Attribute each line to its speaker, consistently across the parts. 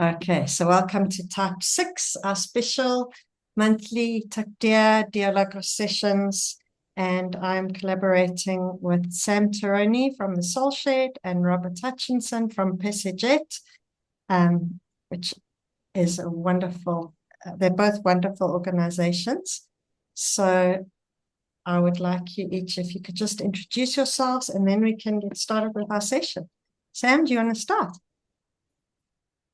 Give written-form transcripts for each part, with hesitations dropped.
Speaker 1: Okay, so welcome to Type 6, our special monthly Takdir dialogue sessions. And I'm collaborating with Sam Taroni from the Soul Shed and Robert Hutchinson from Pessejet, which is a wonderful, they're both wonderful organizations. So I would like you each, if you could just introduce yourselves and then we can get started with our session. Sam, do you want to start?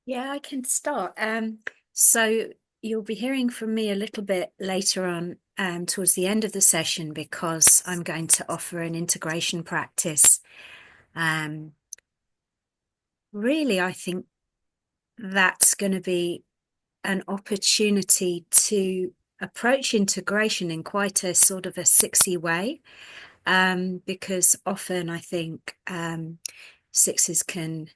Speaker 2: Yeah, I can start. So you'll be hearing from me a little bit later on, towards the end of the session, because I'm going to offer an integration practice. Really, I think that's going to be an opportunity to approach integration in quite a sort of a sixy way, because often I think sixes can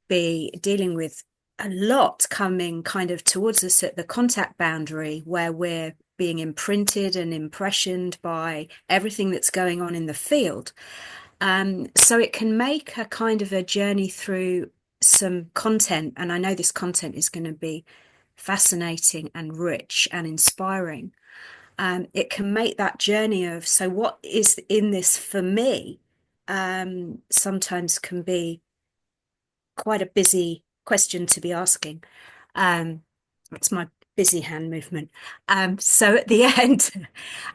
Speaker 2: be dealing with a lot coming kind of towards us at the contact boundary, where we're being imprinted and impressioned by everything that's going on in the field. So it can make a kind of a journey through some content, and I know this content is going to be fascinating and rich and inspiring. It can make that journey of, so what is in this for me, sometimes can be quite a busy question to be asking. It's my busy hand movement. So at the end,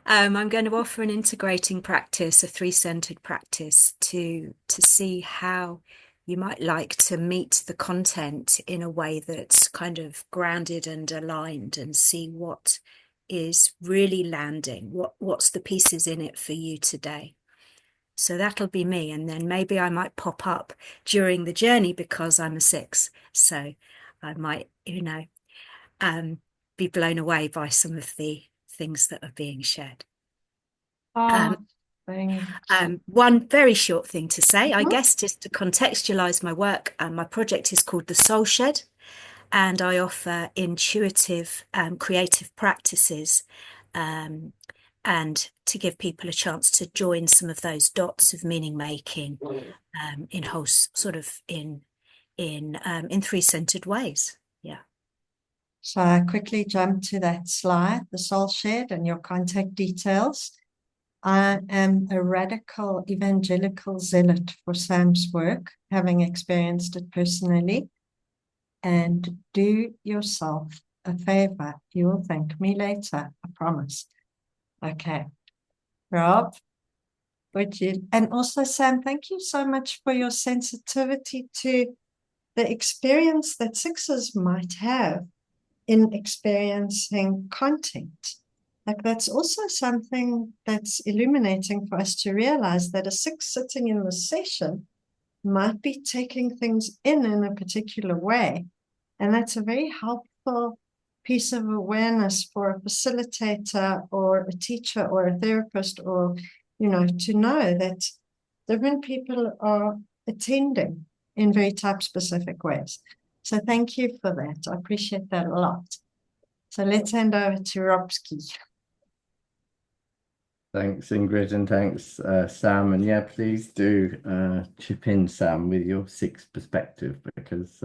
Speaker 2: I'm going to offer an integrating practice, a three-centered practice to see how you might like to meet the content in a way that's kind of grounded and aligned, and see what is really landing, what's the pieces in it for you today. So that'll be me. And then maybe I might pop up during the journey because I'm a 6. So I might, be blown away by some of the things that are being shared.
Speaker 1: Oh, thank you.
Speaker 2: One very short thing to say, I
Speaker 1: Mhm.
Speaker 2: guess, just to contextualize my work. My project is called the Soul Shed, and I offer intuitive, creative practices, and to give people a chance to join some of those dots of meaning making, in whole sort of in three-centered ways. Yeah.
Speaker 1: So I quickly jump to that slide, the Soul Shed and your contact details. I am a radical evangelical zealot for Sam's work, having experienced it personally. And do yourself a favor. You will thank me later, I promise. Okay. Rob, would you? And also, Sam, thank you so much for your sensitivity to the experience that sixes might have in experiencing content. Like that's also something that's illuminating for us to realize that a 6 sitting in the session might be taking things in a particular way. And that's a very helpful piece of awareness for a facilitator or a teacher or a therapist, or, to know that different people are attending in very type specific ways. So thank you for that. I appreciate that a lot. So let's hand over to Robski.
Speaker 3: Thanks, Ingrid, and thanks, Sam. And yeah, please do chip in, Sam, with your 6 perspective, because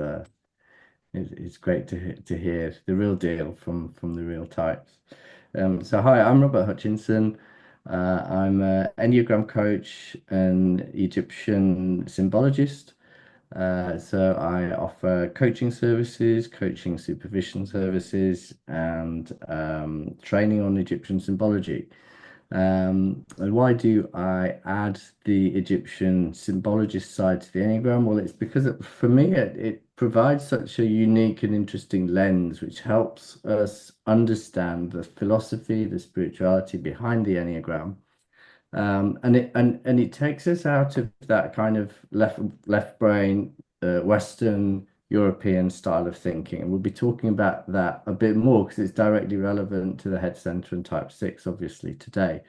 Speaker 3: it's great to hear the real deal from the real types. So hi, I'm Robert Hutchinson. I'm an Enneagram coach and Egyptian symbologist. So I offer coaching services, coaching supervision services, and training on Egyptian symbology. And why do I add the Egyptian symbologist side to the Enneagram? Well, it's because for me, it provides such a unique and interesting lens, which helps us understand the philosophy, the spirituality behind the Enneagram. And it takes us out of that kind of left brain, Western European style of thinking. And we'll be talking about that a bit more because it's directly relevant to the head center and type 6, obviously, today.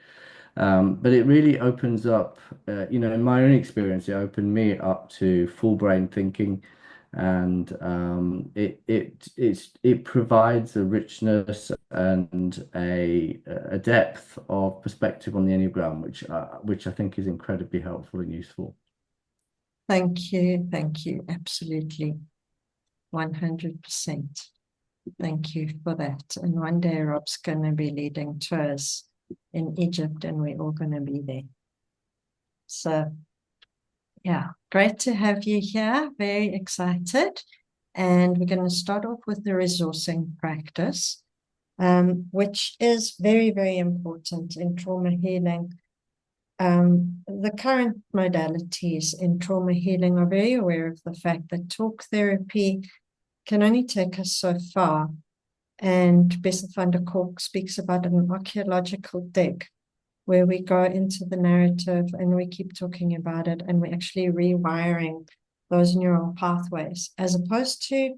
Speaker 3: But it really opens up, in my own experience, it opened me up to full brain thinking, and it provides a richness and a depth of perspective on the Enneagram, which I think is incredibly helpful and useful.
Speaker 1: Thank you. Thank you. Absolutely. 100%. Thank you for that. And one day Rob's going to be leading tours in Egypt, and we're all going to be there. So, yeah, great to have you here. Very excited. And we're going to start off with the resourcing practice, which is very, very important in trauma healing. The current modalities in trauma healing are very aware of the fact that talk therapy can only take us so far. And Bessel van der Kolk speaks about an archaeological dig, where we go into the narrative and we keep talking about it, and we're actually rewiring those neural pathways, as opposed to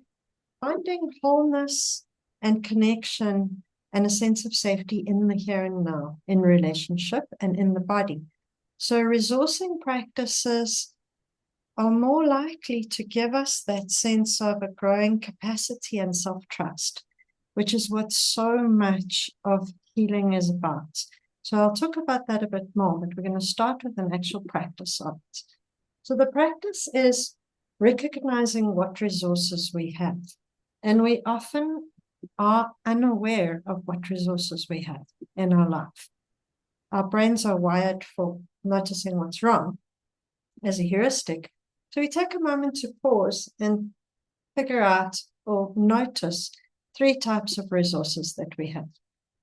Speaker 1: finding wholeness and connection and a sense of safety in the here and now, in relationship and in the body. So resourcing practices are more likely to give us that sense of a growing capacity and self-trust, which is what so much of healing is about. So I'll talk about that a bit more, but we're going to start with an actual practice of it. So the practice is recognizing what resources we have. And we often are unaware of what resources we have in our life. Our brains are wired for noticing what's wrong as a heuristic. So we take a moment to pause and figure out or notice 3 types of resources that we have.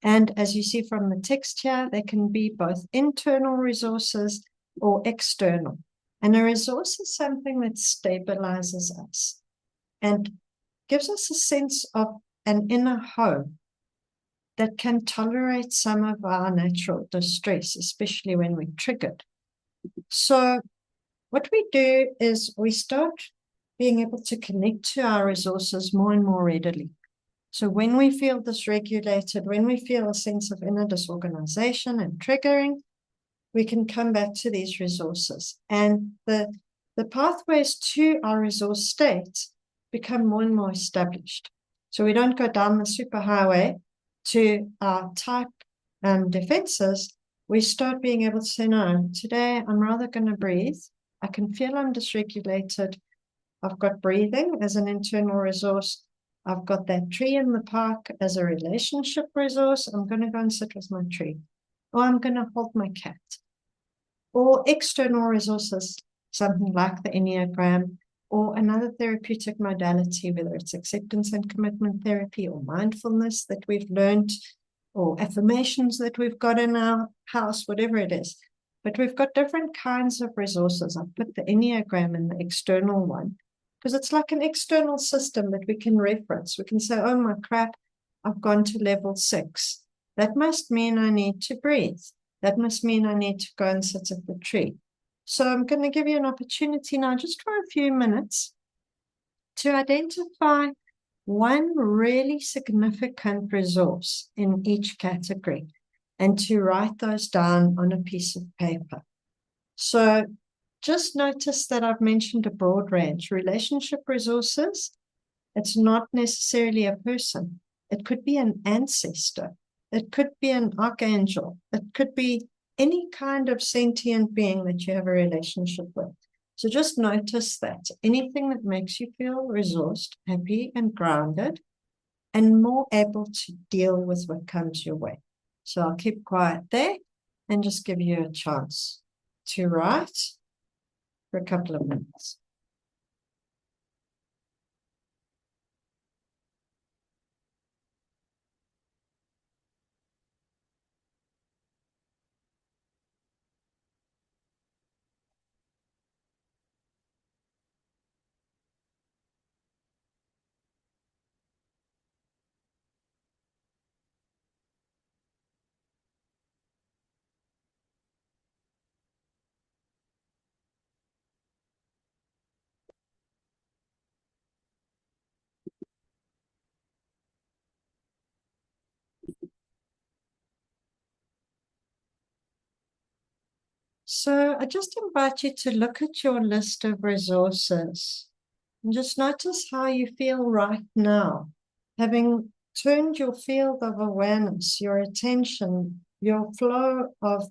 Speaker 1: And as you see from the text here, they can be both internal resources or external. And a resource is something that stabilizes us and gives us a sense of an inner home that can tolerate some of our natural distress, especially when we're triggered. So what we do is we start being able to connect to our resources more and more readily. So when we feel dysregulated, when we feel a sense of inner disorganization and triggering, we can come back to these resources. And the pathways to our resource state become more and more established. So we don't go down the superhighway to our type defenses. We start being able to say, no, today I'm rather going to breathe. I can feel I'm dysregulated. I've got breathing as an internal resource. I've got that tree in the park as a relationship resource. I'm going to go and sit with my tree. Or I'm going to hold my cat. Or external resources, something like the Enneagram, or another therapeutic modality, whether it's acceptance and commitment therapy or mindfulness that we've learned, or affirmations that we've got in our house, whatever it is. But we've got different kinds of resources. I've put the Enneagram in the external one, because it's like an external system that we can reference. We can say, oh my crap, I've gone to level 6. That must mean I need to breathe. That must mean I need to go and sit at the tree. So I'm going to give you an opportunity now, just for a few minutes, to identify one really significant resource in each category and to write those down on a piece of paper. So just notice that I've mentioned a broad range. Relationship resources, it's not necessarily a person. It could be an ancestor. It could be an archangel. It could be any kind of sentient being that you have a relationship with. So just notice that. Anything that makes you feel resourced, happy, and grounded, and more able to deal with what comes your way. So I'll keep quiet there and just give you a chance to write for a couple of minutes. So I just invite you to look at your list of resources and just notice how you feel right now, having turned your field of awareness, your attention, your flow of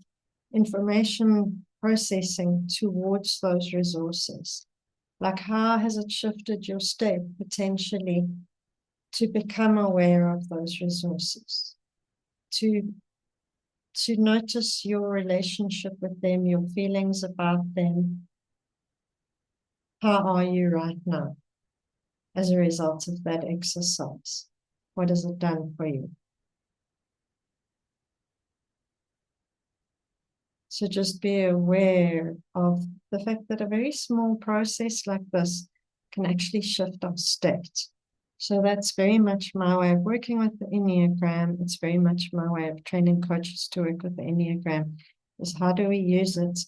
Speaker 1: information processing towards those resources. Like, how has it shifted your step potentially to become aware of those resources, to notice your relationship with them, your feelings about them? How are you right now as a result of that exercise? What has it done for you? So just be aware of the fact that a very small process like this can actually shift our state. So that's very much my way of working with the Enneagram. It's very much my way of training coaches to work with the Enneagram, is how do we use it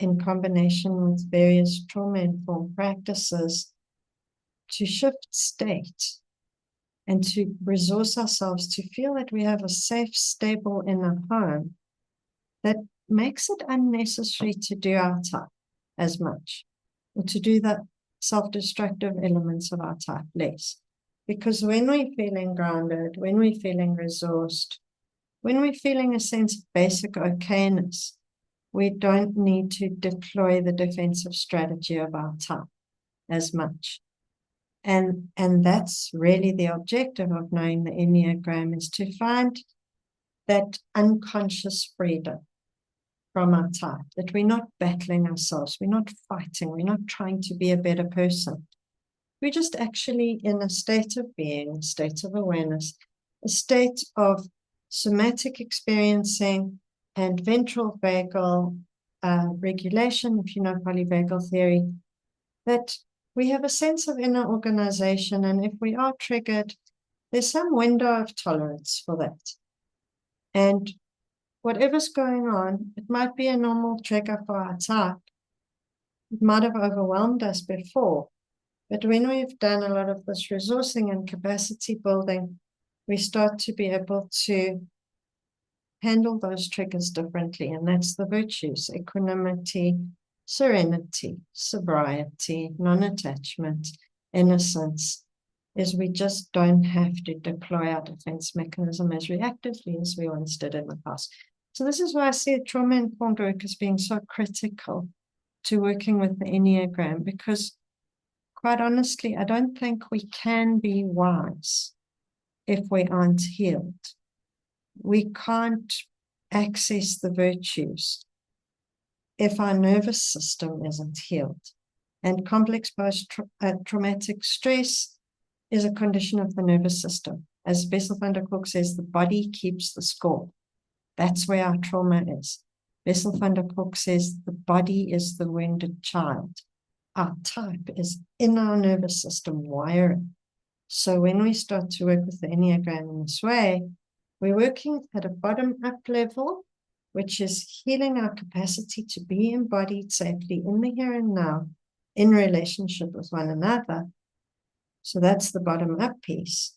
Speaker 1: in combination with various trauma-informed practices to shift state and to resource ourselves to feel that we have a safe, stable inner home that makes it unnecessary to do our type as much, or to do the self-destructive elements of our type less. Because when we're feeling grounded, when we're feeling resourced, when we're feeling a sense of basic okayness, we don't need to deploy the defensive strategy of our type as much. And that's really the objective of knowing the Enneagram, is to find that unconscious freedom from our type, that we're not battling ourselves, we're not fighting, we're not trying to be a better person. We're just actually in a state of being, a state of awareness, a state of somatic experiencing and ventral vagal regulation, if you know polyvagal theory, that we have a sense of inner organization, and if we are triggered, there's some window of tolerance for that. And whatever's going on, it might be a normal trigger for our type. It might have overwhelmed us before, but when we've done a lot of this resourcing and capacity building, we start to be able to handle those triggers differently. And that's the virtues: equanimity, serenity, sobriety, non-attachment, innocence. Is we just don't have to deploy our defense mechanism as reactively as we once did in the past. So this is why I see trauma-informed work as being so critical to working with the Enneagram, because quite honestly, I don't think we can be wise if we aren't healed. We can't access the virtues if our nervous system isn't healed. And complex post-traumatic stress is a condition of the nervous system. As Bessel van der Kolk says, the body keeps the score. That's where our trauma is. Bessel van der Kolk says the body is the wounded child. Our type is in our nervous system wiring. So when we start to work with the Enneagram in this way, we're working at a bottom-up level, which is healing our capacity to be embodied safely in the here and now, in relationship with one another. So that's the bottom-up piece.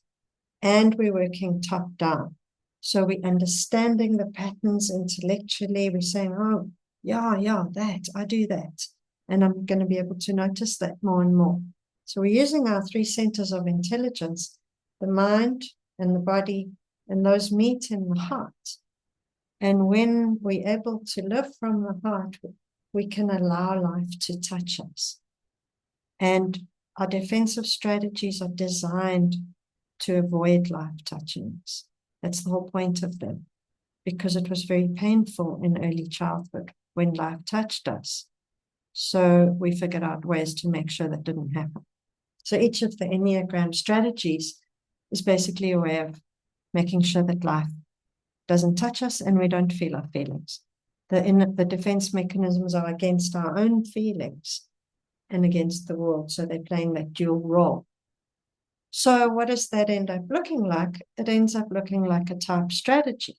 Speaker 1: And we're working top-down. So we're understanding the patterns intellectually. We're saying, oh, yeah, that, I do that. And I'm going to be able to notice that more and more. So we're using our three centers of intelligence, the mind and the body, and those meet in the heart. And when we're able to live from the heart, we can allow life to touch us. And our defensive strategies are designed to avoid life touching us. That's the whole point of them, because it was very painful in early childhood when life touched us. So we figured out ways to make sure that didn't happen. So each of the Enneagram strategies is basically a way of making sure that life doesn't touch us and we don't feel our feelings. The defense mechanisms are against our own feelings and against the world. So they're playing that dual role. So what does that end up looking like? It ends up looking like a type strategy,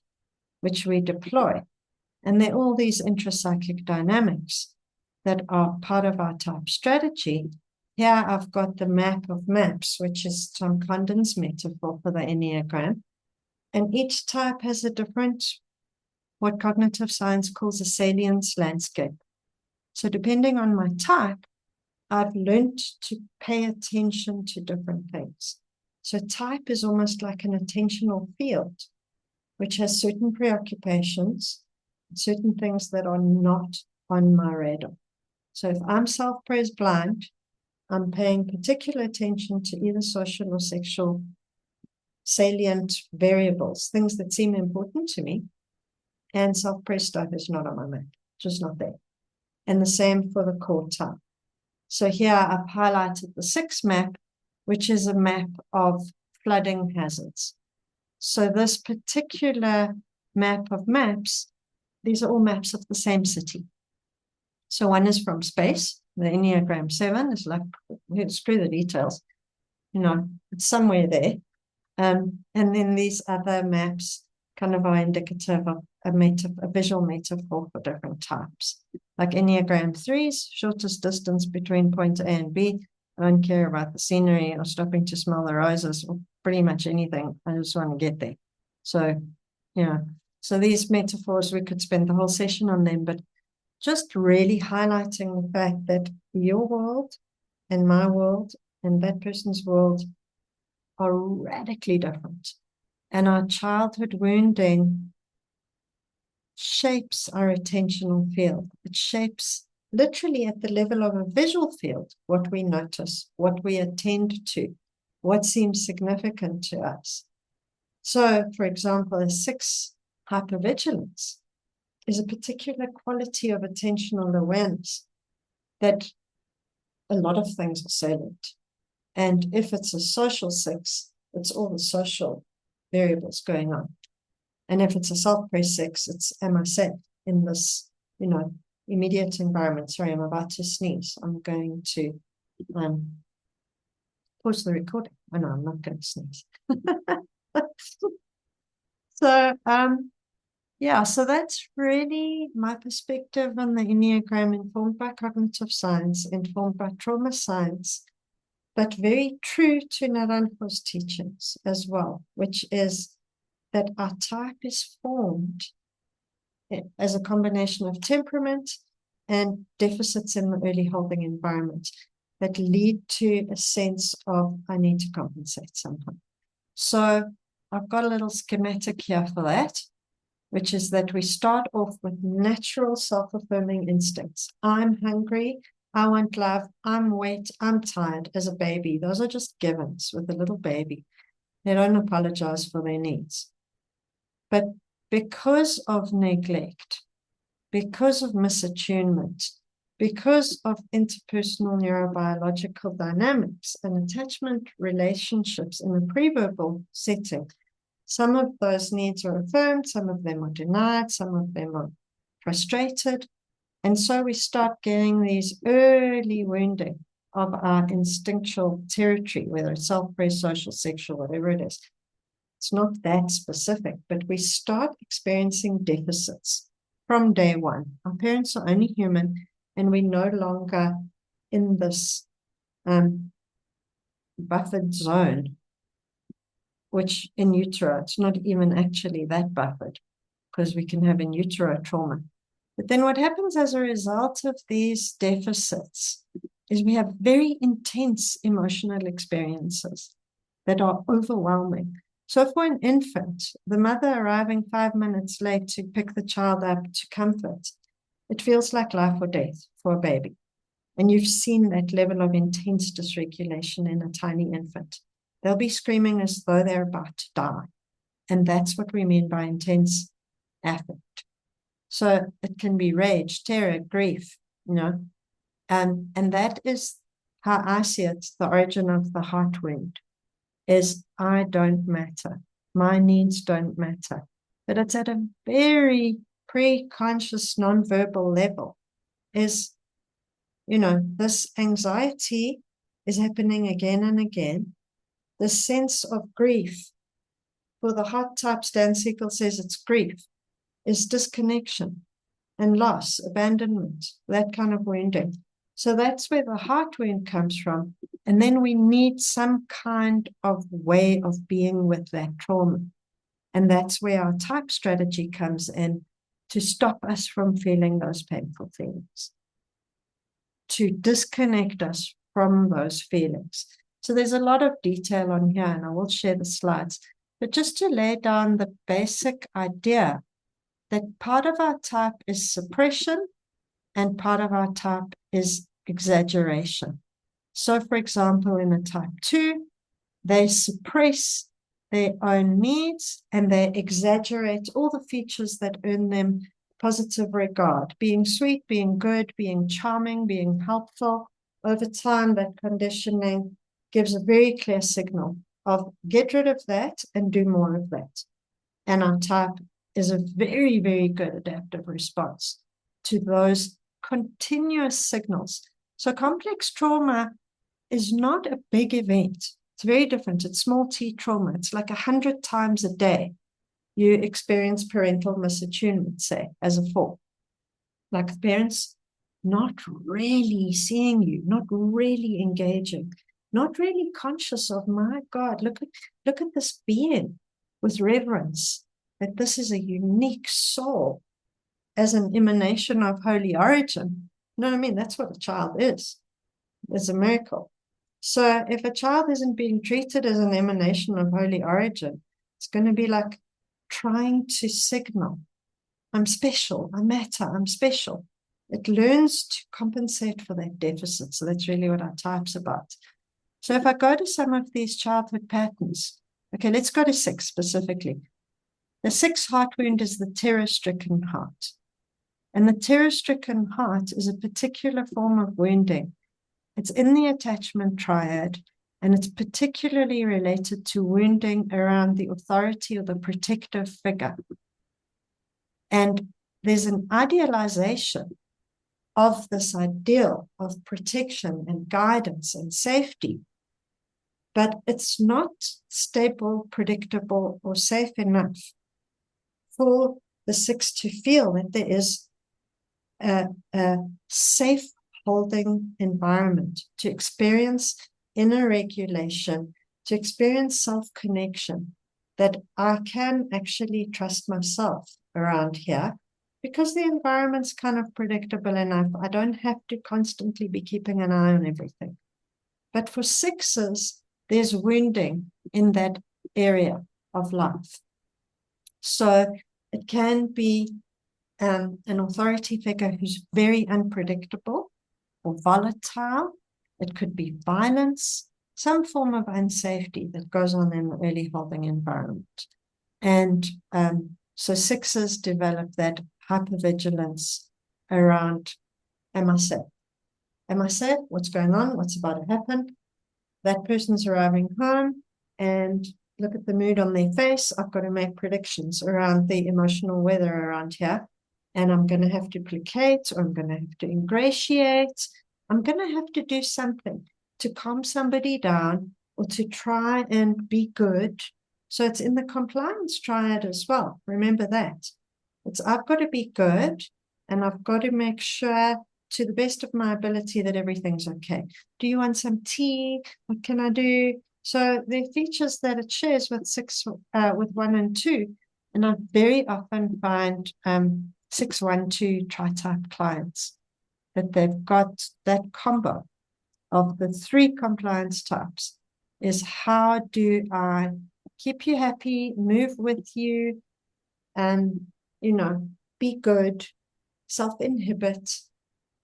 Speaker 1: which we deploy. And there are all these intrapsychic dynamics that are part of our type strategy. Here I've got the map of maps, which is Tom Condon's metaphor for the Enneagram. And each type has a different, what cognitive science calls a salience landscape. So depending on my type, I've learned to pay attention to different things. So type is almost like an attentional field, which has certain preoccupations, certain things that are not on my radar. So if I'm self-praise blind, I'm paying particular attention to either social or sexual salient variables, things that seem important to me, and self-praise stuff is not on my map, just not there. And the same for the core type. So here I've highlighted the 6 map, which is a map of flooding hazards. So this particular map of maps, these are all maps of the same city. So one is from space, the Enneagram 7 is like, screw the details, it's somewhere there. And then these other maps kind of are indicative of a visual metaphor for different types. Like Enneagram 3's, shortest distance between point A and B. I don't care about the scenery or stopping to smell the roses or pretty much anything. I just want to get there. So, so these metaphors, we could spend the whole session on them, but just really highlighting the fact that your world and my world and that person's world are radically different. And our childhood wounding shapes our attentional field. It shapes literally at the level of a visual field what we notice, what we attend to, what seems significant to us. So, for example, a 6 hypervigilance is a particular quality of attentional awareness that a lot of things are salient. And if it's a social 6, it's all the social variables going on. And if it's a self-praise 6, it's, am I safe in this, immediate environment? Sorry, I'm about to sneeze. I'm going to pause the recording. Oh, no, I'm not going to sneeze. So, so that's really my perspective on the Enneagram, informed by cognitive science, informed by trauma science, but very true to Naranjo's teachings as well, which is that our type is formed as a combination of temperament and deficits in the early holding environment that lead to a sense of, I need to compensate somehow. So I've got a little schematic here for that, which is that we start off with natural self-affirming instincts. I'm hungry, I want love, I'm wet, I'm tired as a baby. Those are just givens with a little baby. They don't apologize for their needs. But because of neglect, because of misattunement, because of interpersonal neurobiological dynamics and attachment relationships in a pre-verbal setting, some of those needs are affirmed, some of them are denied, some of them are frustrated. And so we start getting these early wounding of our instinctual territory, whether it's self-praise, social, sexual, whatever it is. It's not that specific, but we start experiencing deficits from day one. Our parents are only human, and we're no longer in this buffered zone, which in utero, it's not even actually that buffered, because we can have in utero trauma. But then what happens as a result of these deficits is we have very intense emotional experiences that are overwhelming. So for an infant, the mother arriving 5 minutes late to pick the child up to comfort, it feels like life or death for a baby. And you've seen that level of intense dysregulation in a tiny infant. They'll be screaming as though they're about to die. And that's what we mean by intense affect. So it can be rage, terror, grief, and that is how I see it, the origin of the heart wound, is I don't matter. My needs don't matter. But it's at a very pre-conscious, non-verbal level, is, this anxiety is happening again and again. The sense of grief, for the heart type, Stan Siegel says it's grief, is disconnection and loss, abandonment, that kind of wounding. So that's where the heart wound comes from. And then we need some kind of way of being with that trauma. And that's where our type strategy comes in, to stop us from feeling those painful feelings, to disconnect us from those feelings. So there's a lot of detail on here, and I will share the slides. But just to lay down the basic idea that part of our type is suppression and part of our type is exaggeration. So, for example, in a type 2, they suppress their own needs and they exaggerate all the features that earn them positive regard, being sweet, being good, being charming, being helpful. Over time, that conditioning gives a very clear signal of get rid of that and do more of that. And our type is a very, very good adaptive response to those continuous signals. So complex trauma is not a big event. It's very different. It's small t trauma. It's like 100 times a day you experience parental misattunement, say, as a 4. Like parents not really seeing you, not really engaging, not really conscious of, my God, look at this being with reverence, that this is a unique soul as an emanation of holy origin. You know what I mean? That's what a child is. It's a miracle. So if a child isn't being treated as an emanation of holy origin, it's going to be like trying to signal, I'm special, I matter, I'm special. It learns to compensate for that deficit. So that's really what our type's about. So if I go to some of these childhood patterns, okay, let's go to 6 specifically. The 6 heart wound is the terror-stricken heart. And the terror-stricken heart is a particular form of wounding. It's in the attachment triad, and it's particularly related to wounding around the authority or the protective figure. And there's an idealization of this ideal of protection and guidance and safety, but it's not stable, predictable, or safe enough for the 6 to feel that there is a safe holding environment to experience inner regulation, to experience self-connection, that I can actually trust myself around here because the environment's kind of predictable enough. I don't have to constantly be keeping an eye on everything. But for 6s, there's wounding in that area of life. So it can be an authority figure who's very unpredictable or volatile. It could be violence, some form of unsafety that goes on in the early holding environment. And so 6s develop that hypervigilance around, am I safe? Am I safe? What's going on? What's about to happen? That person's arriving home and look at the mood on their face. I've got to make predictions around the emotional weather around here. And I'm going to have to placate, or I'm going to have to ingratiate. I'm going to have to do something to calm somebody down or to try and be good. So it's in the compliance triad as well. Remember that. I've got to be good, and I've got to make sure to the best of my ability that everything's okay. Do you want some tea? What can I do? So there are features that it shares with 6, with 1 and 2. And I very often find 6, 1, 2 tri-type clients that they've got that combo of the 3 compliance types. Is how do I keep you happy, move with you, and be good, self-inhibit,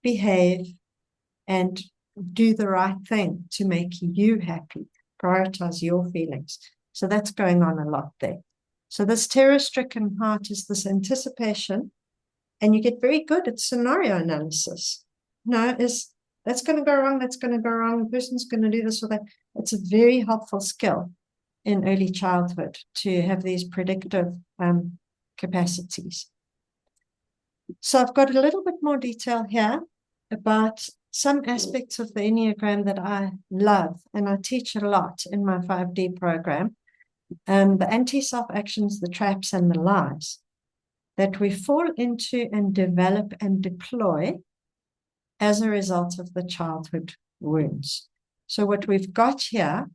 Speaker 1: behave, and do the right thing to make you happy, prioritize your feelings. So that's going on a lot there. So this terror-stricken heart is this anticipation, and you get very good at scenario analysis. That's going to go wrong, that's going to go wrong, the person's going to do this or that. It's a very helpful skill in early childhood to have these predictive capacities. So I've got a little bit more detail here about some aspects of the Enneagram that I love, and I teach a lot in my 5D program. The anti-self actions, the traps, and the lies that we fall into and develop and deploy as a result of the childhood wounds. So what we've got here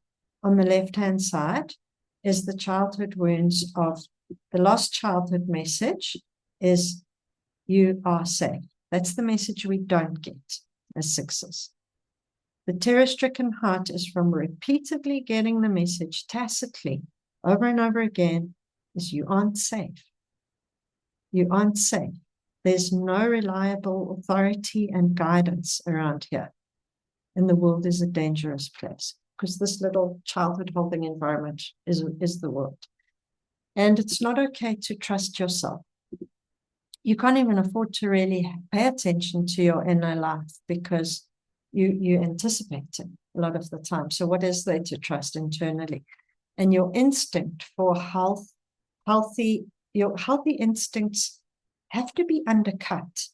Speaker 1: on the left-hand side is the childhood wounds of the lost childhood message is you are safe. That's the message we don't get as 6s. The terror-stricken heart is from repeatedly getting the message tacitly over and over again is you aren't safe. You aren't safe. There's no reliable authority and guidance around here. and the world is a dangerous place, because this little childhood holding environment is the world. And it's not okay to trust yourself. You can't even afford to really pay attention to your inner life, because you're anticipating a lot of the time. So what is there to trust internally? And your instinct for your healthy instincts have to be undercut.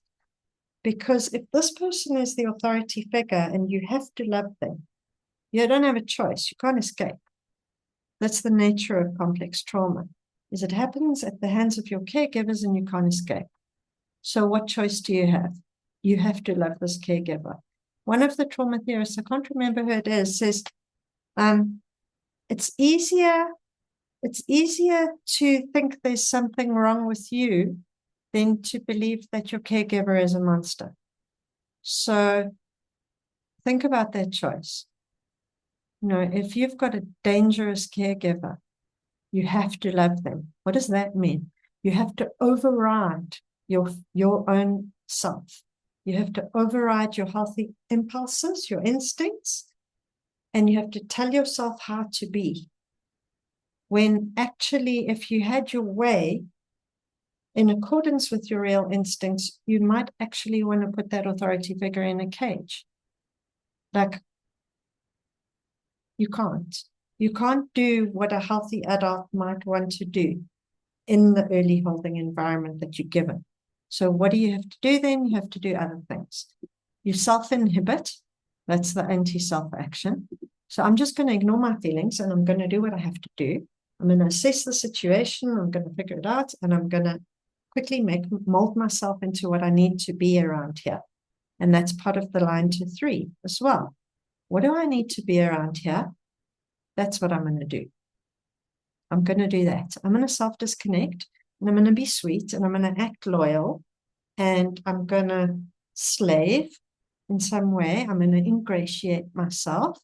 Speaker 1: Because if this person is the authority figure and you have to love them, you don't have a choice. You can't escape. That's the nature of complex trauma, is it happens at the hands of your caregivers and you can't escape. So what choice do you have? You have to love this caregiver. One of the trauma theorists, I can't remember who it is, says, it's easier to think there's something wrong with you than to believe that your caregiver is a monster. So think about that choice. If you've got a dangerous caregiver, you have to love them. What does that mean? You have to override your own self. You have to override your healthy impulses, your instincts, and you have to tell yourself how to be. When actually, if you had your way, in accordance with your real instincts, you might actually want to put that authority figure in a cage. Like, you can't. You can't do what a healthy adult might want to do in the early holding environment that you're given. So what do you have to do then? You have to do other things. You self-inhibit. That's the anti-self action. So I'm just going to ignore my feelings and I'm going to do what I have to do. I'm going to assess the situation. I'm going to figure it out, and I'm going to quickly mold myself into what I need to be around here. And that's part of the line to 3 as well. What do I need to be around here? That's what I'm going to do. I'm going to do that. I'm going to self-disconnect, and I'm going to be sweet, and I'm going to act loyal, and I'm going to slave in some way. I'm going to ingratiate myself,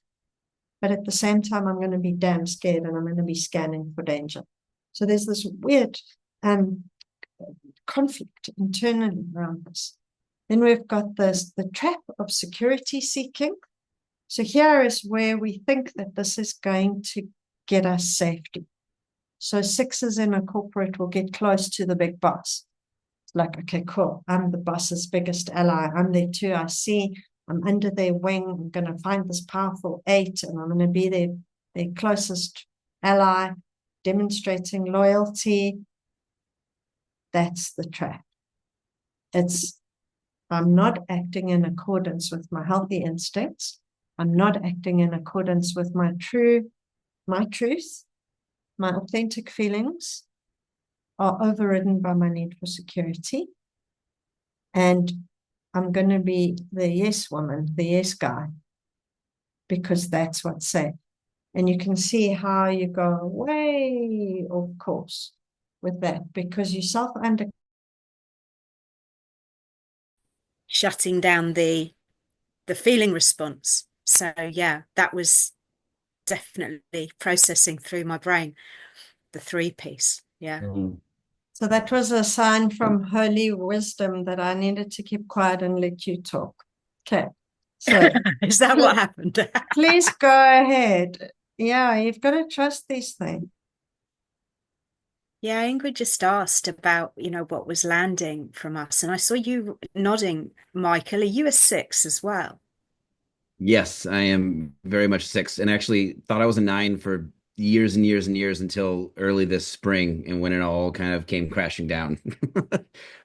Speaker 1: but at the same time, I'm going to be damn scared, and I'm going to be scanning for danger. So there's this weird conflict internally around this. Then we've got the trap of security seeking. So here is where we think that this is going to get us safety. So 6s in a corporate will get close to the big boss. It's like, okay, cool. I'm the boss's biggest ally. I'm there too. I see I'm under their wing. I'm going to find this powerful 8, and I'm going to be their closest ally, demonstrating loyalty. That's the trap. I'm not acting in accordance with my healthy instincts. I'm not acting in accordance with my truth. My authentic feelings are overridden by my need for security. And I'm going to be the yes woman, the yes guy, because that's what's safe. And you can see how you go way off course with that, because you self-under
Speaker 2: shutting down the feeling response. So yeah, that was definitely processing through my brain, the 3 piece. Yeah.
Speaker 1: So that was a sign from holy wisdom that I needed to keep quiet and let you talk. Okay. So
Speaker 2: is that what happened?
Speaker 1: Please go ahead. Yeah, you've got to trust these things.
Speaker 2: Yeah, Ingrid just asked about, what was landing from us. And I saw you nodding, Michael. Are you a 6 as well?
Speaker 4: Yes, I am very much 6, and actually thought I was a 9 for years and years and years until early this spring, and when it all kind of came crashing down.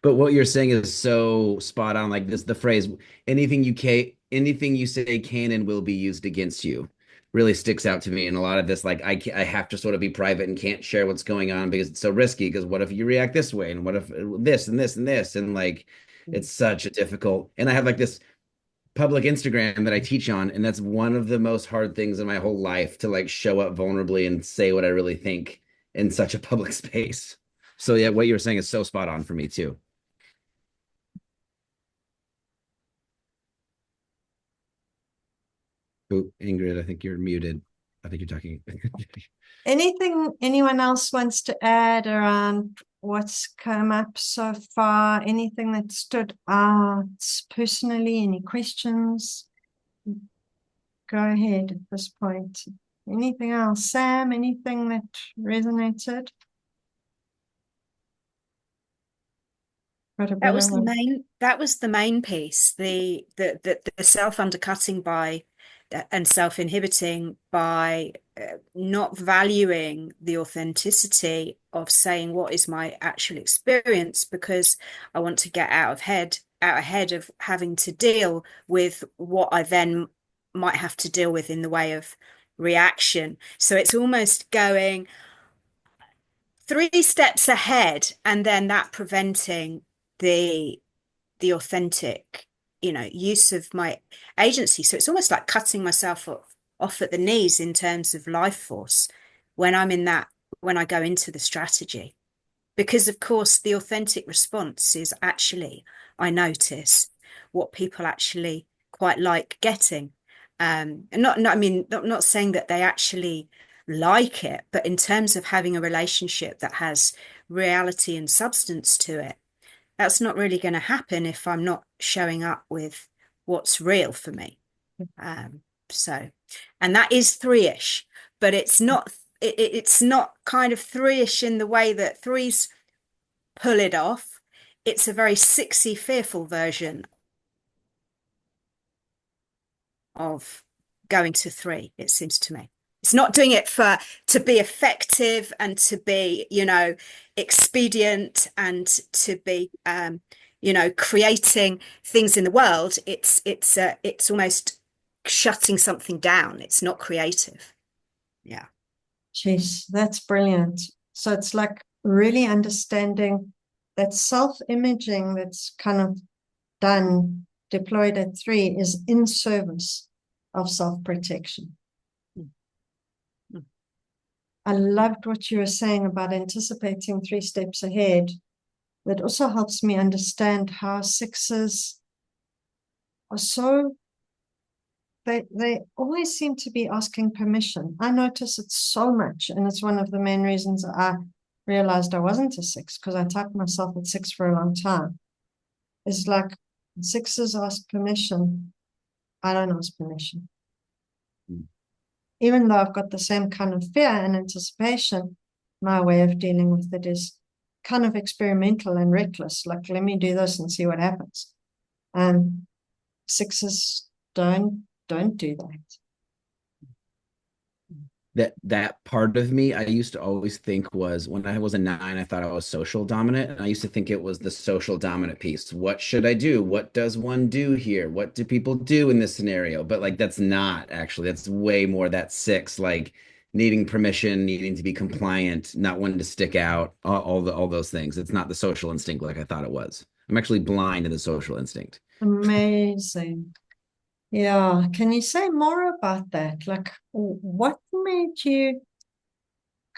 Speaker 4: But what you're saying is so spot on. Like the phrase, anything you say can and will be used against you, really sticks out to me. And a lot of this, like I have to sort of be private and can't share what's going on because it's so risky. Because what if you react this way, and what if this and this and this, and like it's such a difficult. And I have like this public Instagram that I teach on, and that's one of the most hard things in my whole life, to like show up vulnerably and say what I really think in such a public space. So yeah, what you were saying is so spot on for me too. Oh, Ingrid, I think you're muted. I think you're talking.
Speaker 1: Anything anyone else wants to add around what's come up so far? Anything that stood out personally? Any questions? go ahead at this point. Anything else? Sam, anything that resonated?
Speaker 2: That was the main piece, the self-undercutting by and self-inhibiting by not valuing the authenticity of saying what is my actual experience, because I want to get out ahead of having to deal with what I then might have to deal with in the way of reaction. So it's almost going 3 steps ahead, and then that preventing the authentic, use of my agency. So it's almost like cutting myself off at the knees in terms of life force when I go into the strategy. Because of course the authentic response is actually, I notice what people actually quite like getting. And not saying that they actually like it, but in terms of having a relationship that has reality and substance to it, that's not really going to happen if I'm not showing up with what's real for me. And that is 3-ish, but it's not kind of 3-ish in the way that 3s pull it off. It's a very 6-y, fearful version of going to 3, it seems to me. It's not doing it to be effective and to be, expedient and to be, creating things in the world. It's almost shutting something down. It's not creative. Yeah.
Speaker 1: Jeez, that's brilliant. So it's like really understanding that self-imaging that's kind of deployed at 3 is in service of self-protection. I loved what you were saying about anticipating 3 steps ahead. That also helps me understand how 6s are so, they always seem to be asking permission. I notice it so much, and it's one of the main reasons I realized I wasn't a 6, because I typed myself at 6 for a long time. It's like 6s ask permission. I don't ask permission. Even though I've got the same kind of fear and anticipation, my way of dealing with it is kind of experimental and reckless. Like, let me do this and see what happens. 6s don't do that.
Speaker 4: That part of me, I used to always think was, when I was a 9, I thought I was social dominant, and I used to think it was the social dominant piece. What should I do? What does one do here? What do people do in this scenario? But like, that's not actually, that's way more that 6, like needing permission, needing to be compliant, not wanting to stick out, all those things. It's not the social instinct like I thought it was. I'm actually blind to the social instinct.
Speaker 1: Amazing. Yeah. Can you say more about that? Like, what made you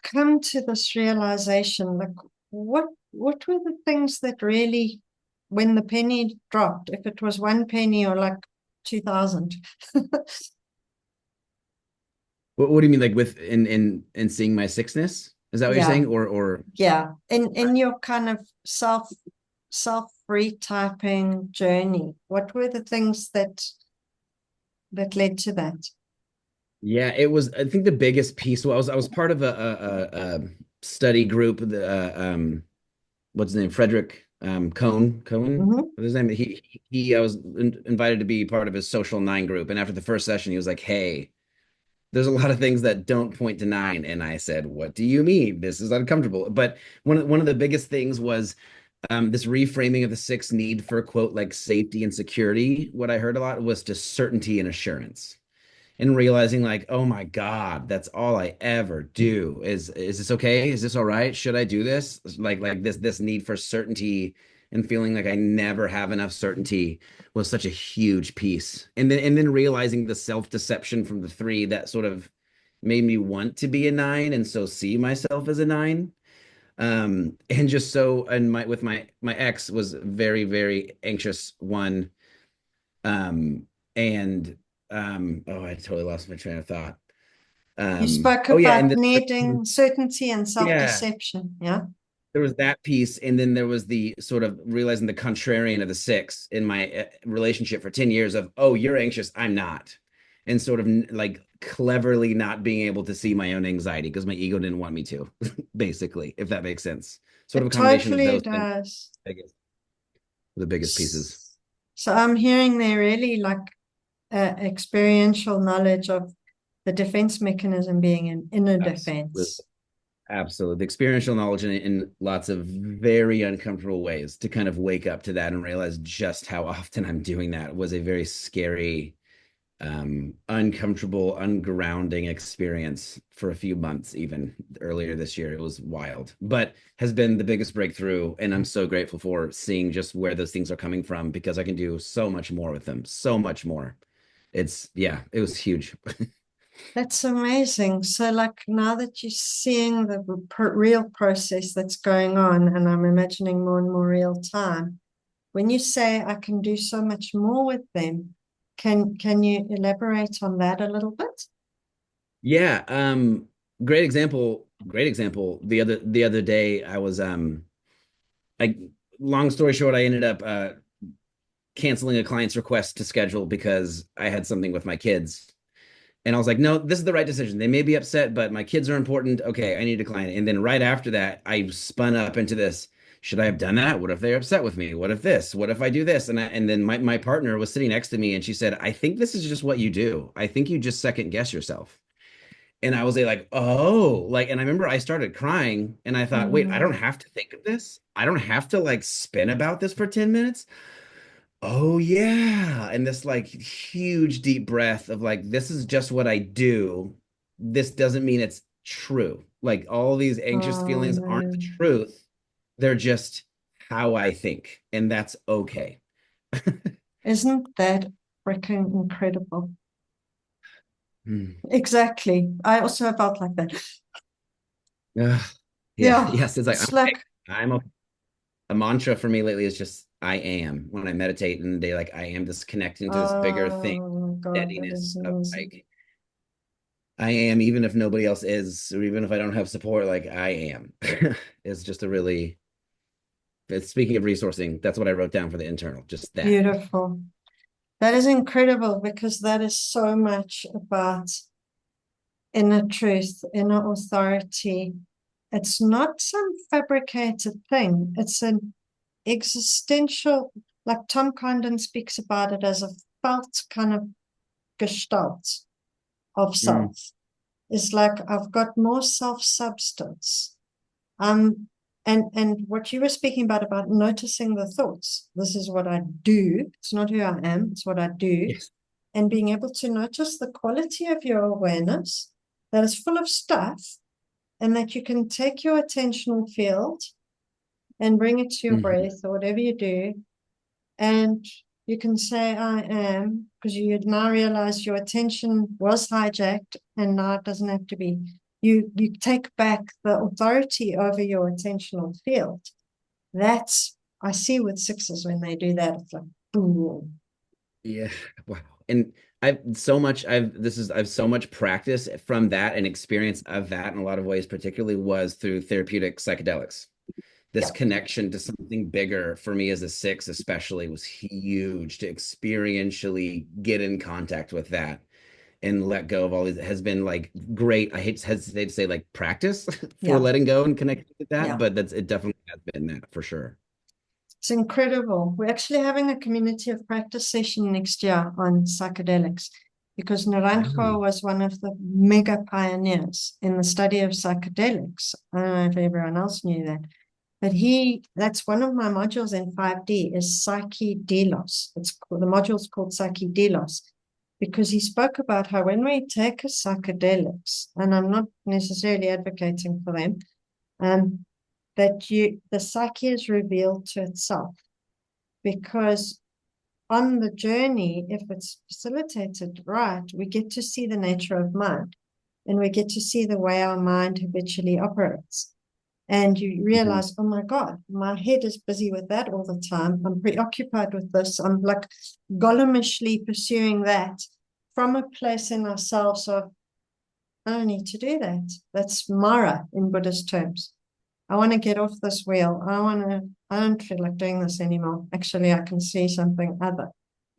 Speaker 1: come to this realization? Like, what were the things that really, when the penny dropped, if it was 1 penny or like 2,000?
Speaker 4: What do you mean, like with in seeing my 6ness? Is that what you're saying? Or
Speaker 1: yeah, in your kind of self retyping journey, what were the things that led to that?
Speaker 4: Yeah, it was, I think the biggest piece, well, I was part of a study group, what's his name? Frederick Cohen. What's his name? I was invited to be part of his social 9 group. And after the first session, he was like, hey, there's a lot of things that don't point to 9. And I said, what do you mean? This is uncomfortable. But one of the biggest things was this reframing of the 6 need for, quote, like safety and security. What I heard a lot was just certainty and assurance. And realizing, like, oh my God, that's all I ever do. Is this okay? Is this all right? Should I do this? Like this need for certainty and feeling like I never have enough certainty was such a huge piece. And then realizing the self-deception from the 3 that sort of made me want to be a 9 and so see myself as a 9. And just so, and with my ex was very, very anxious one. I totally lost my train of thought.
Speaker 1: You spoke about needing certainty and self-deception. Yeah.
Speaker 4: There was that piece, and then there was the sort of realizing the contrarian of the 6 in my relationship for 10 years of, oh, you're anxious, I'm not. and sort of like cleverly not being able to see my own anxiety because my ego didn't want me to, basically, if that makes sense. Sort of
Speaker 1: It
Speaker 4: a combination of
Speaker 1: totally
Speaker 4: those things,
Speaker 1: does.
Speaker 4: the biggest pieces.
Speaker 1: So I'm hearing there really like experiential knowledge of the defense mechanism being an inner defense.
Speaker 4: Absolutely. The experiential knowledge in lots of very uncomfortable ways to kind of wake up to that and realize just how often I'm doing that was a very scary, uncomfortable, ungrounding experience for a few months, even earlier this year. It was wild, but has been the biggest breakthrough. And I'm so grateful for seeing just where those things are coming from because I can do so much more with them, so much more. Yeah, it was huge.
Speaker 1: That's amazing. So, like, now that you're seeing the real process that's going on, and I'm imagining more and more real time, when you say I can do so much more with them, can you elaborate on that a little bit?
Speaker 4: Yeah, great example. Great example. The other day I was I long story short, I ended up canceling a client's request to schedule because I had something with my kids. And I was like, no, this is the right decision. They may be upset, but my kids are important. Okay, I need to decline it. And then right after that, I spun up into this. Should I have done that? What if they're upset with me? What if this? What if I do this? And then my partner was sitting next to me and she said, I think this is just what you do. I think you just second guess yourself. And I was like, oh, like, and I remember I started crying and I thought, wait, I don't have to think of this. I don't have to like spin about this for 10 minutes. Oh yeah. And this like huge deep breath of like, this is just what I do. This doesn't mean it's true. Like all these anxious
Speaker 1: Oh,
Speaker 4: feelings aren't the
Speaker 1: no.
Speaker 4: truth. They're just how I think. And that's okay.
Speaker 1: Isn't that freaking incredible?
Speaker 4: Hmm.
Speaker 1: Exactly. I also felt like that.
Speaker 4: Yeah.
Speaker 1: Yeah.
Speaker 4: Yes. It's like,
Speaker 1: It's like,
Speaker 4: I'm okay. A mantra for me lately is just I am when I meditate in the day, like I am just connecting to this bigger thing,
Speaker 1: oh God, that is
Speaker 4: steadiness of
Speaker 1: amazing.
Speaker 4: like I am, even if nobody else is, or even if I don't have support, like I am. It's just a really, it's speaking of resourcing, that's what I wrote down for the internal, just that.
Speaker 1: Beautiful. That is incredible because that is so much about inner truth, inner authority. It's not some fabricated thing. It's an existential, like Tom Condon speaks about it as a felt kind of gestalt of
Speaker 4: Mm,
Speaker 1: self. It's like I've got more self-substance. Um, and what you were speaking about noticing the thoughts. This is what I do. It's not who I am, it's what I do.
Speaker 4: yes.
Speaker 1: And being able to notice the quality of your awareness that is full of stuff, and that you can take your attentional field and bring it to your
Speaker 4: Mhm.
Speaker 1: breath or whatever you do, and you can say I am, because you now realize your attention was hijacked and now it doesn't have to be. You take back the authority over your attentional field. That's I see with sixes when they do that. It's like boom.
Speaker 4: Yeah. Wow. And I've so much practice from that and experience of that in a lot of ways, particularly was through therapeutic psychedelics. This
Speaker 1: Yeah.
Speaker 4: connection to something bigger for me as a six, especially, was huge to experientially get in contact with that and let go of all these. It has been like great. I hesitate to say like practice for
Speaker 1: Yeah.
Speaker 4: letting go and connecting with that,
Speaker 1: Yeah.
Speaker 4: but it definitely has been that for sure.
Speaker 1: It's incredible. We're actually having a community of practice session next year on psychedelics because Naranjo was one of the mega pioneers in the study of psychedelics. I don't know if everyone else knew that, but that's one of my modules in 5D is Psychedelos. The module's called Psychedelos because he spoke about how when we take psychedelics, and I'm not necessarily advocating for them, um, that the psyche is revealed to itself because on the journey, if it's facilitated right, we get to see the nature of mind and we get to see the way our mind habitually operates. And you
Speaker 4: Mhm.
Speaker 1: realize, oh my God, my head is busy with that all the time. I'm preoccupied with this. I'm like golemishly pursuing that from a place in ourselves of, I don't need to do that. That's Mara in Buddhist terms. I want to get off this wheel. I don't feel like doing this anymore. Actually, I can see something other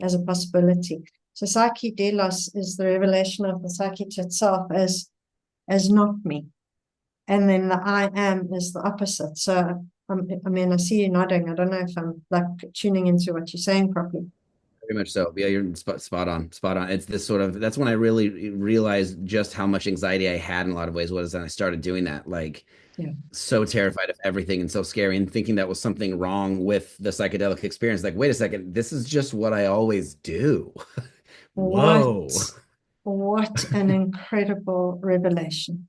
Speaker 1: as a possibility. So psyche delos is the revelation of the psyche to itself as not me. And then the I am is the opposite. So, I mean, I see you nodding. I don't know if I'm like tuning into what you're saying properly.
Speaker 4: Very much so. Yeah, you're spot on, spot on. It's this sort of, that's when I really realized just how much anxiety I had in a lot of ways was, and I started doing that. Like,
Speaker 1: Yeah.
Speaker 4: so terrified of everything and so scary, and thinking that was something wrong with the psychedelic experience. Like, wait a second, this is just what I always do. Whoa.
Speaker 1: What an incredible revelation.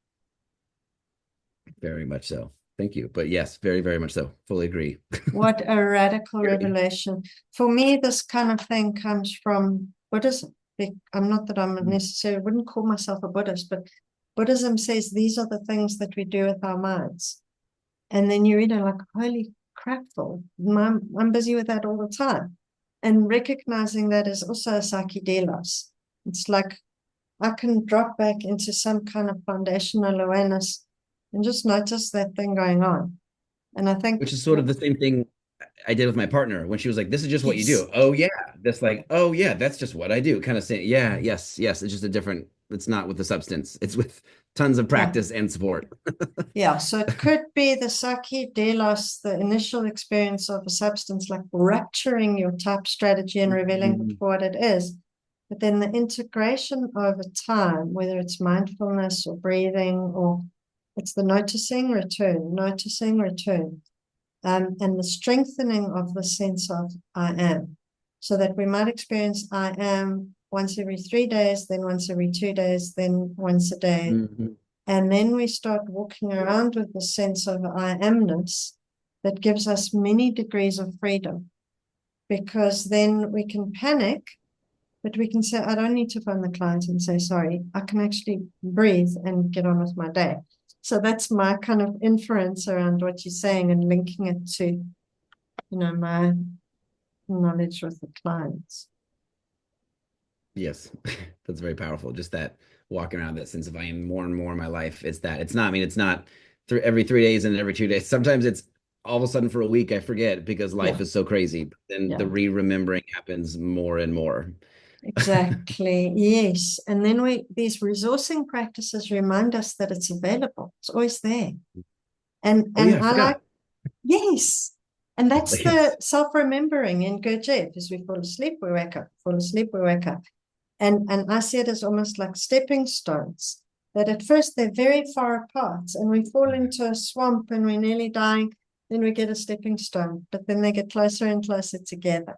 Speaker 4: Very much so. Thank you. But yes, very, very much so. Fully agree.
Speaker 1: What a radical revelation. For me, this kind of thing comes from Buddhism. I'm not that I'm necessarily, wouldn't call myself a Buddhist, but Buddhism says these are the things that we do with our minds. And then you read it like, holy crap, I'm busy with that all the time. And recognizing that is also a psyche delos. It's like I can drop back into some kind of foundational awareness and just notice that thing going on. And I think,
Speaker 4: which is sort of the same thing I did with my partner when she was like, this is just what you
Speaker 1: yes,
Speaker 4: do. Oh yeah. This like, oh yeah, that's just what I do. Kind of saying, yeah, yes. It's just a different, it's not with the substance. It's with tons of practice and support.
Speaker 1: yeah. So it could be the psyche delos, the initial experience of a substance, like rupturing your type strategy and revealing it for what it is. But then the integration over time, whether it's mindfulness or breathing, or it's the noticing, return, and the strengthening of the sense of I am. So that we might experience I am once every 3 days, then once every 2 days, then once a day. And then we start walking around with the sense of I amness that gives us many degrees of freedom. Because then we can panic, but we can say, I don't need to phone the client and say, sorry, I can actually breathe and get on with my day. So that's my kind of inference around what you're saying and linking it to, my knowledge with the clients.
Speaker 4: Yes, that's very powerful. Just that walking around that sense of I am more and more in my life. It's that. It's not, I mean, it's not every 3 days and every 2 days. Sometimes it's all of a sudden for a week I forget because life is so crazy. But then the remembering happens more and more.
Speaker 1: Exactly. Yes. And then these resourcing practices remind us that it's available. It's always there. And yes. And that's the self-remembering in Gurdjieff. As we fall asleep, we wake up, fall asleep, we wake up. And I see it as almost like stepping stones, that at first they're very far apart and we fall into a swamp and we're nearly dying. Then we get a stepping stone, but then they get closer and closer together.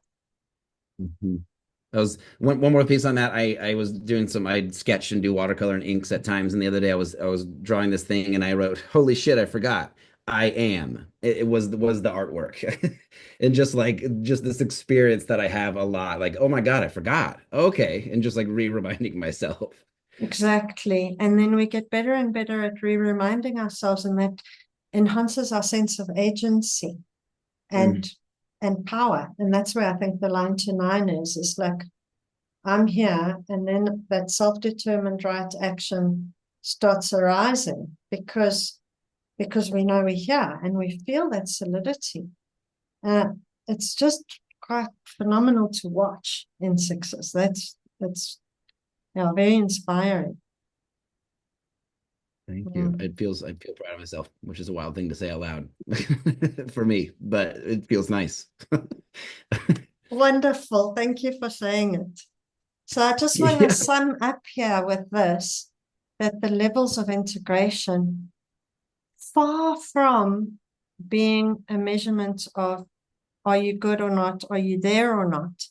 Speaker 4: That was one more piece on that. I was doing I'd sketch and do watercolor and inks at times. And the other day I was drawing this thing and I wrote, holy shit, I forgot. I am. It was the artwork. And just this experience that I have a lot, like, oh my God, I forgot. Okay. And just like reminding myself.
Speaker 1: Exactly. And then we get better and better at reminding ourselves, and that enhances our sense of agency and power. And that's where I think the line to 9 is like, I'm here. And then that self-determined right action starts arising because we know we're here and we feel that solidity. It's just quite phenomenal to watch in sixes. That's very inspiring.
Speaker 4: Thank you. I feel proud of myself, which is a wild thing to say out loud for me, but it feels nice.
Speaker 1: Wonderful. Thank you for saying it. So I just want to sum up here with this, that the levels of integration, far from being a measurement of are you good or not, are you there or not,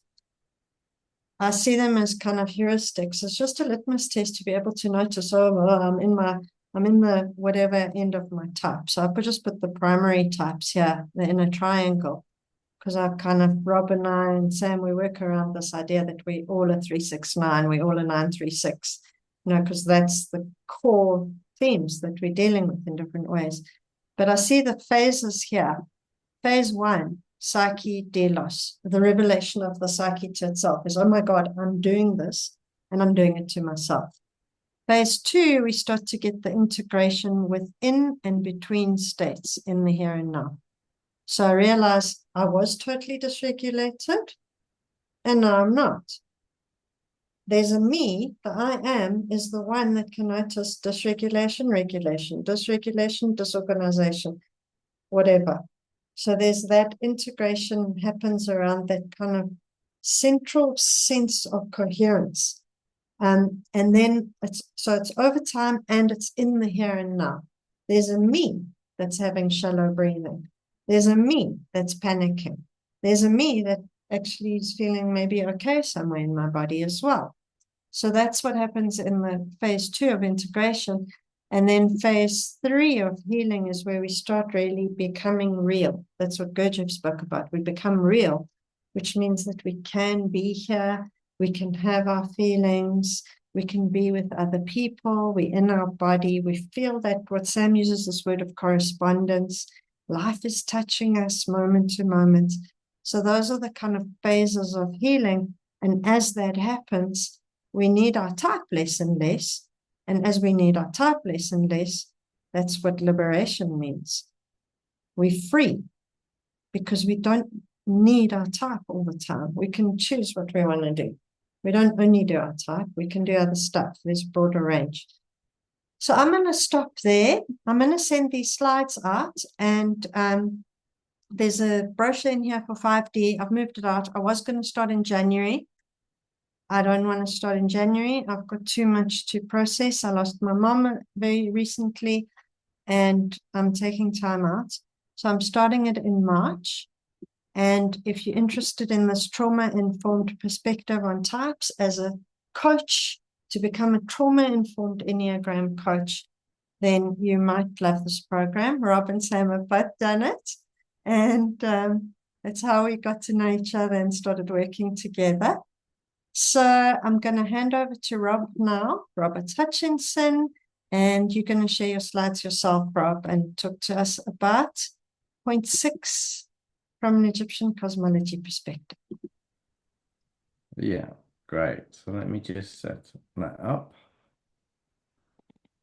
Speaker 1: I see them as kind of heuristics. It's just a litmus test to be able to notice, I'm in the whatever end of my type. So I just put the primary types here in a triangle, because I kind of, Rob and I and Sam, we work around this idea that we all are 369, we all are 936, because that's the core themes that we're dealing with in different ways. But I see the phases here. Phase 1, psyche delos, the revelation of the psyche to itself is, oh my God, I'm doing this and I'm doing it to myself. Phase 2, we start to get the integration within and between states in the here and now. So I realized I was totally dysregulated and now I'm not. there's a me, the I am, is the one that can notice dysregulation, regulation, dysregulation, disorganization, whatever. So there's that integration happens around that kind of central sense of coherence. And then it's over time and it's in the here and now. There's a me that's having shallow breathing. There's a me that's panicking. There's a me that actually is feeling maybe okay somewhere in my body as well. So that's what happens in the phase 2 of integration. And then phase 3 of healing is where we start really becoming real. That's what Gurdjieff spoke about. We become real, which means that we can be here, we can have our feelings, we can be with other people, we're in our body, we feel that what Sam uses this word of correspondence. Life is touching us moment to moment. So those are the kind of phases of healing. And as that happens, we need our type less and less. And as we need our type less and less, that's what liberation means. We're free because we don't need our type all the time. We can choose what we want to do. We don't only do our type, we can do other stuff. There's a broader range. So I'm going to stop there. I'm going to send these slides out, and there's a brochure in here for 5D. I've moved it out. I was going to start in January. I don't want to start in January. I've got too much to process. I lost my mom very recently, and I'm taking time out. So I'm starting it in March. And if you're interested in this trauma-informed perspective on types as a coach to become a trauma-informed Enneagram coach, then you might love this program. Rob and Sam have both done it. And that's how we got to know each other and started working together. So I'm going to hand over to Rob now, Robert Hutchinson, and you're going to share your slides yourself, Rob, and talk to us about point 6 from an Egyptian cosmology perspective.
Speaker 3: Yeah, great. So let me just set that up.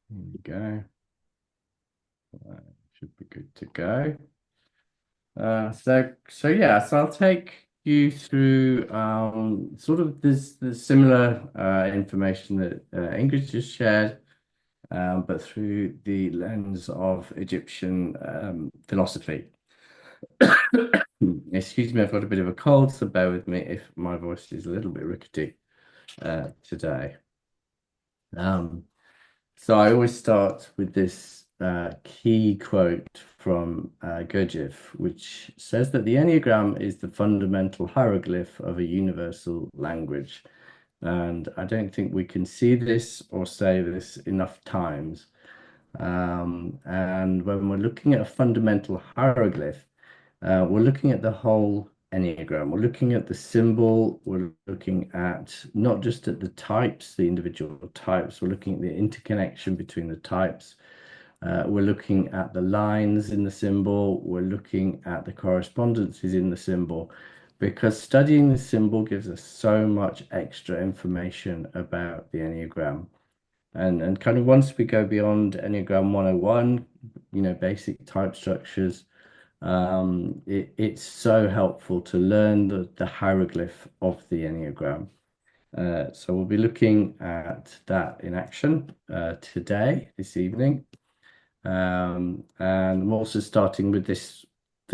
Speaker 3: Here we go. That should be good to go. So I'll take you through sort of this similar information that Ingrid just shared, but through the lens of Egyptian philosophy. Excuse me, I've got a bit of a cold, so bear with me if my voice is a little bit rickety today. So I always start with this key quote from Gurdjieff, which says that the Enneagram is the fundamental hieroglyph of a universal language. And I don't think we can see this or say this enough times. And when we're looking at a fundamental hieroglyph, we're looking at the whole Enneagram. We're looking at the symbol. We're looking at not just at the types, the individual types. We're looking at the interconnection between the types. We're looking at the lines in the symbol. We're looking at the correspondences in the symbol, because studying the symbol gives us so much extra information about the Enneagram. And kind of once we go beyond Enneagram 101, basic type structures, it's so helpful to learn the hieroglyph of the Enneagram. So we'll be looking at that in action this evening. And I'm also starting with this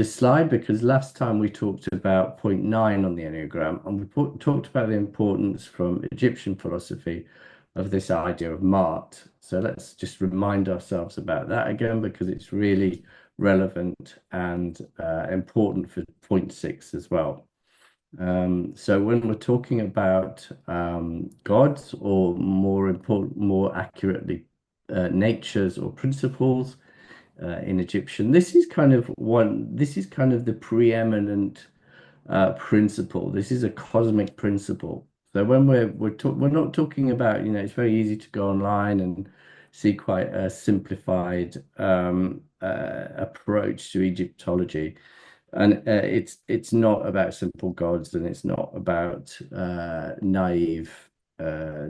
Speaker 3: slide because last time we talked about point 9 on the Enneagram, and we talked about the importance from Egyptian philosophy of this idea of Mart. So let's just remind ourselves about that again, because it's really relevant and important for point 6 as well. So when we're talking about gods, or more accurately, natures or principles in Egyptian, this is kind of the preeminent principle. This is a cosmic principle. So when we're not talking about, it's very easy to go online and see quite a simplified approach to Egyptology. And it's not about simple gods, and it's not about naive,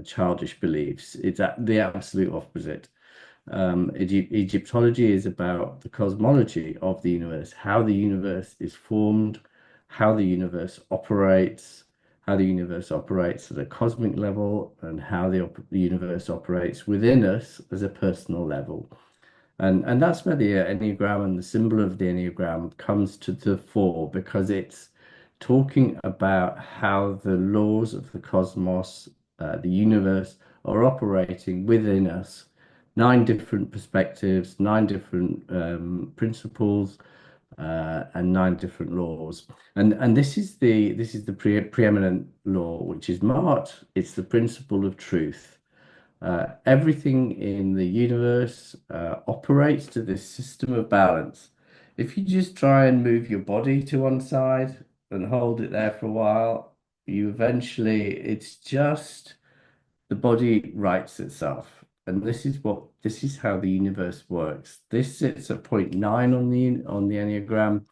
Speaker 3: childish beliefs. It's the absolute opposite. Egyptology is about the cosmology of the universe, how the universe is formed, how the universe operates, how the universe operates at a cosmic level, and how the universe operates within us as a personal level. And that's where the Enneagram and the symbol of the Enneagram comes to the fore, because it's talking about how the laws of the cosmos, the universe, are operating within us. 9 different perspectives, 9 different principles, and 9 different laws. And this is the preeminent law, which is Mart. It's the principle of truth. Everything in the universe operates to this system of balance. If you just try and move your body to one side and hold it there for a while, it's just the body rights itself. And this is how the universe works. This sits at point 9 on the Enneagram,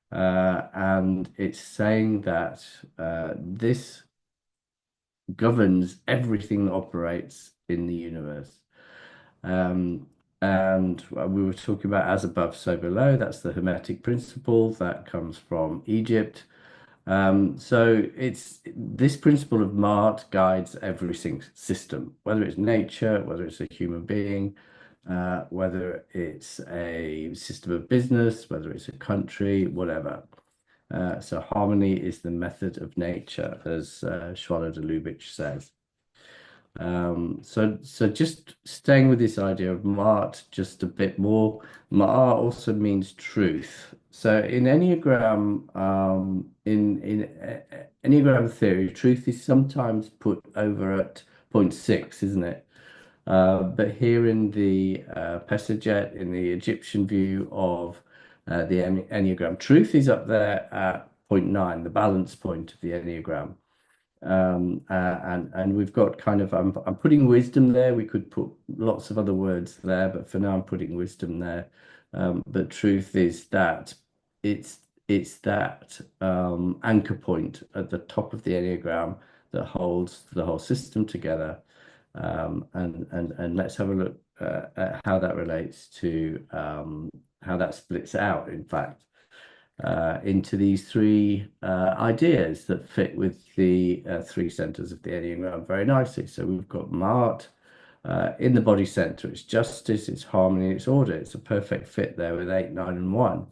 Speaker 3: and it's saying that this governs everything that operates in the universe. And we were talking about as above, so below. That's the Hermetic principle that comes from Egypt. So it's this principle of Mart guides every system, whether it's nature, whether it's a human being, whether it's a system of business, whether it's a country, whatever. So harmony is the method of nature, as Schwaller de Lubitsch says. So just staying with this idea of Mart just a bit more. Mart also means truth. So in Enneagram, in Enneagram theory, truth is sometimes put over at point 6, isn't it? But here in the Pesachit, in the Egyptian view of the Enneagram, truth is up there at point 9, the balance point of the Enneagram. And we've got kind of I'm putting wisdom there. We could put lots of other words there, but for now I'm putting wisdom there. But truth is that it's that anchor point at the top of the Enneagram that holds the whole system together. And let's have a look at how that relates to how that splits out, in fact, into these 3 ideas that fit with the 3 centers of the Enneagram very nicely. So we've got Mart in the body center. It's justice, it's harmony, it's order. It's a perfect fit there with 8, 9, and 1.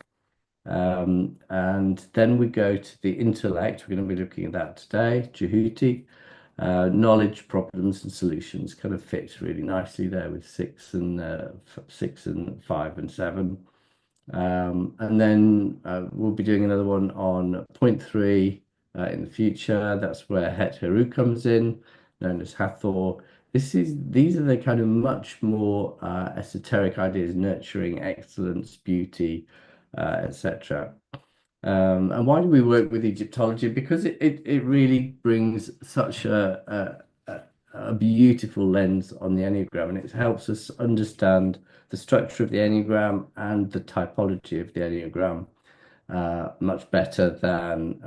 Speaker 3: And then we go to the intellect. We're going to be looking at that today. Djehuti, knowledge, problems, and solutions kind of fits really nicely there with 6 and 5 and 7. And then we'll be doing another one on point 3 in the future. That's where Het Heru comes in, known as Hathor. These are the kind of much more esoteric ideas: nurturing, excellence, beauty, etc. And why do we work with Egyptology? Because it really brings such a beautiful lens on the Enneagram, and it helps us understand the structure of the Enneagram and the typology of the Enneagram much better than,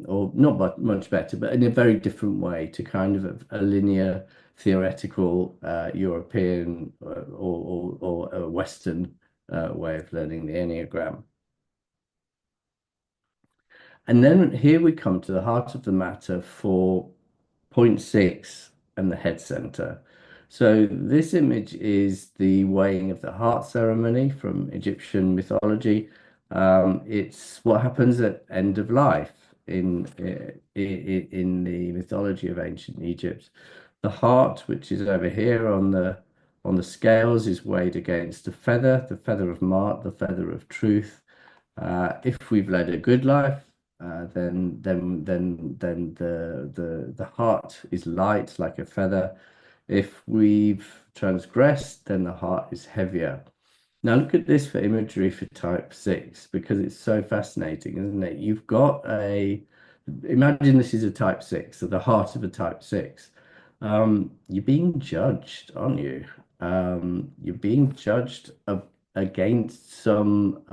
Speaker 3: or not much better, but in a very different way to kind of a linear, theoretical European or a Western way of learning the Enneagram. And then here we come to the heart of the matter for point 6 and the head center. So this image is the weighing of the heart ceremony from Egyptian mythology. It's what happens at end of life in the mythology of ancient Egypt. The heart, which is over here on the scales, is weighed against the feather of Mart, the feather of truth. If we've led a good life, then the heart is light like a feather. If we've transgressed, then the heart is heavier. Now look at this for imagery for type 6, because it's so fascinating, isn't it? You've got imagine this is a type 6, so the heart of a type 6. You're being judged, aren't you? You're being judged against some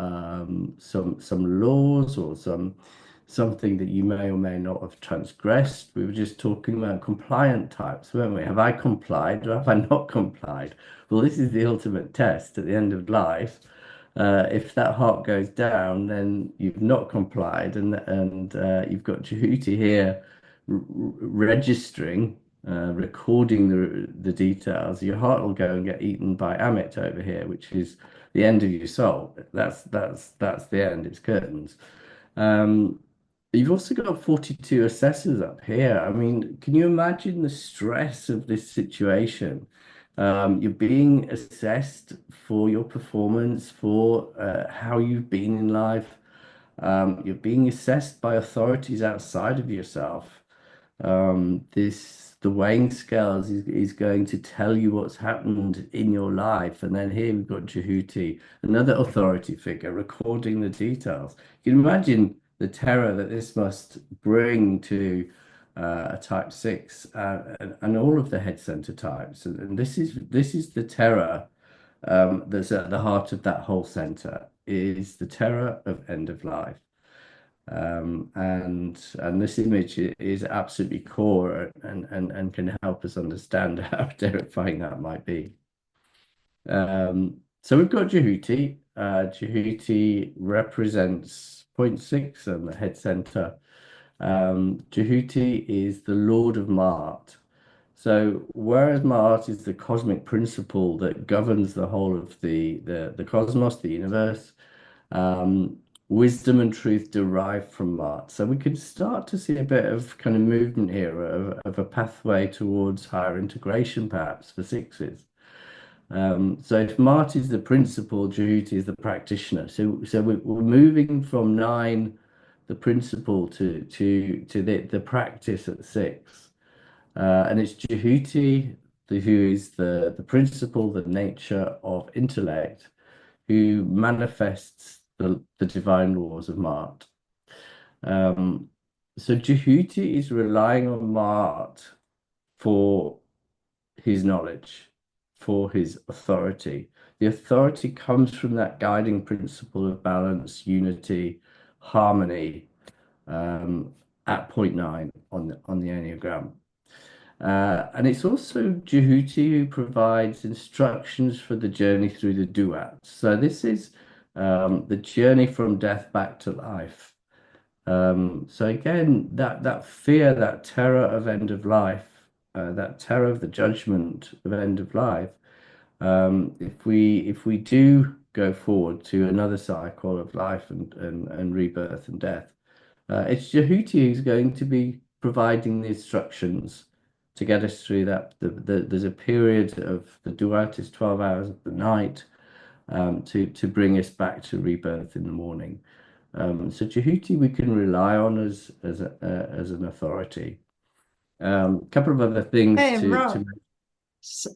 Speaker 3: laws or something that you may or may not have transgressed. We were just talking about compliant types, weren't we? Have I complied or have I not complied? Well, this is the ultimate test at the end of life. If that heart goes down, then you've not complied, and you've got Djehuti here registering, recording the details, your heart will go and get eaten by Amit over here, which is the end of your soul. That's the end. It's curtains. You've also got 42 assessors up here. I mean, can you imagine the stress of this situation? You're being assessed for your performance, for how you've been in life. You're being assessed by authorities outside of yourself. The weighing scales is going to tell you what's happened in your life. And then here we've got Djehuti, another authority figure, recording the details. You can imagine the terror that this must bring to a type 6 and all of the head center types. And this is the terror that's at the heart of that whole center, is the terror of end of life. And this image is absolutely core and can help us understand how terrifying that might be. So we've got Djehuti. Djehuti represents point 6 and the head center. Djehuti is the Lord of Ma'at. So whereas Ma'at is the cosmic principle that governs the whole of the cosmos, the universe, wisdom and truth derive from Ma'at. So we could start to see a bit of kind of movement here of a pathway towards higher integration, perhaps, for sixes. So if Ma'at is the principle, Djehuti is the practitioner. So we're moving from 9, the principle, to the practice at 6. And it's Djehuti who is the principle, the nature of intellect, who manifests the divine laws of Ma'at. So Djehuti is relying on Ma'at for his knowledge, for his authority. The authority comes from that guiding principle of balance, unity, harmony, at point 9 on the Enneagram. And it's also Djehuti who provides instructions for the journey through the duat. So this is the journey from death back to life. So again, that fear, that terror of end of life, that terror of the judgment of end of life, if we do go forward to another cycle of life and rebirth and death, it's Djehuti who's going to be providing the instructions to get us through that. There's a period of the duat is 12 hours of the night, to bring us back to rebirth in the morning. So Djehuti we can rely on as an authority. A couple of other things
Speaker 1: Hey,
Speaker 3: to
Speaker 1: Rob.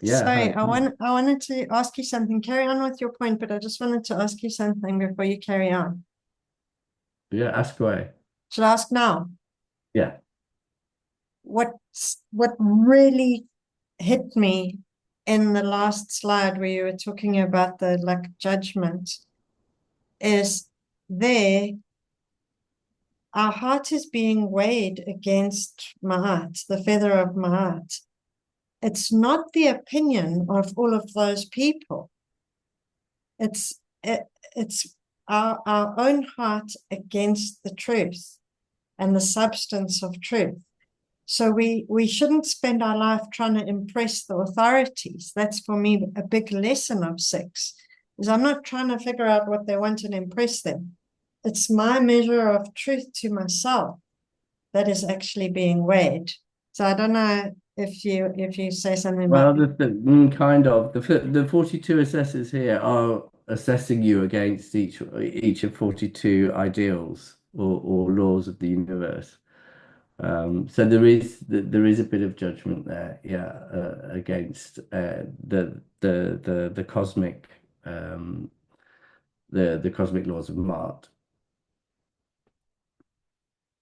Speaker 3: yeah,
Speaker 1: Sorry,
Speaker 3: hi.
Speaker 1: I wanted to ask you something. Carry on with your point, but I just wanted to ask you something before you carry on.
Speaker 3: Yeah, ask away.
Speaker 1: Should I ask now?
Speaker 3: Yeah.
Speaker 1: What really hit me in the last slide where you were talking about the judgment is there our heart is being weighed against Ma'at, the feather of Ma'at. It's not the opinion of all of those people. It's our own heart against the truth and the substance of truth. So we shouldn't spend our life trying to impress the authorities. That's for me a big lesson of 6, is I'm not trying to figure out what they want and impress them. It's my measure of truth to myself that is actually being weighed. So I don't know if you say something
Speaker 3: Well,
Speaker 1: about
Speaker 3: kind of the 42 assessors here are assessing you against each of 42 ideals or laws of the universe. So there is a bit of judgment there, yeah, against the cosmic the cosmic laws of Ma'at.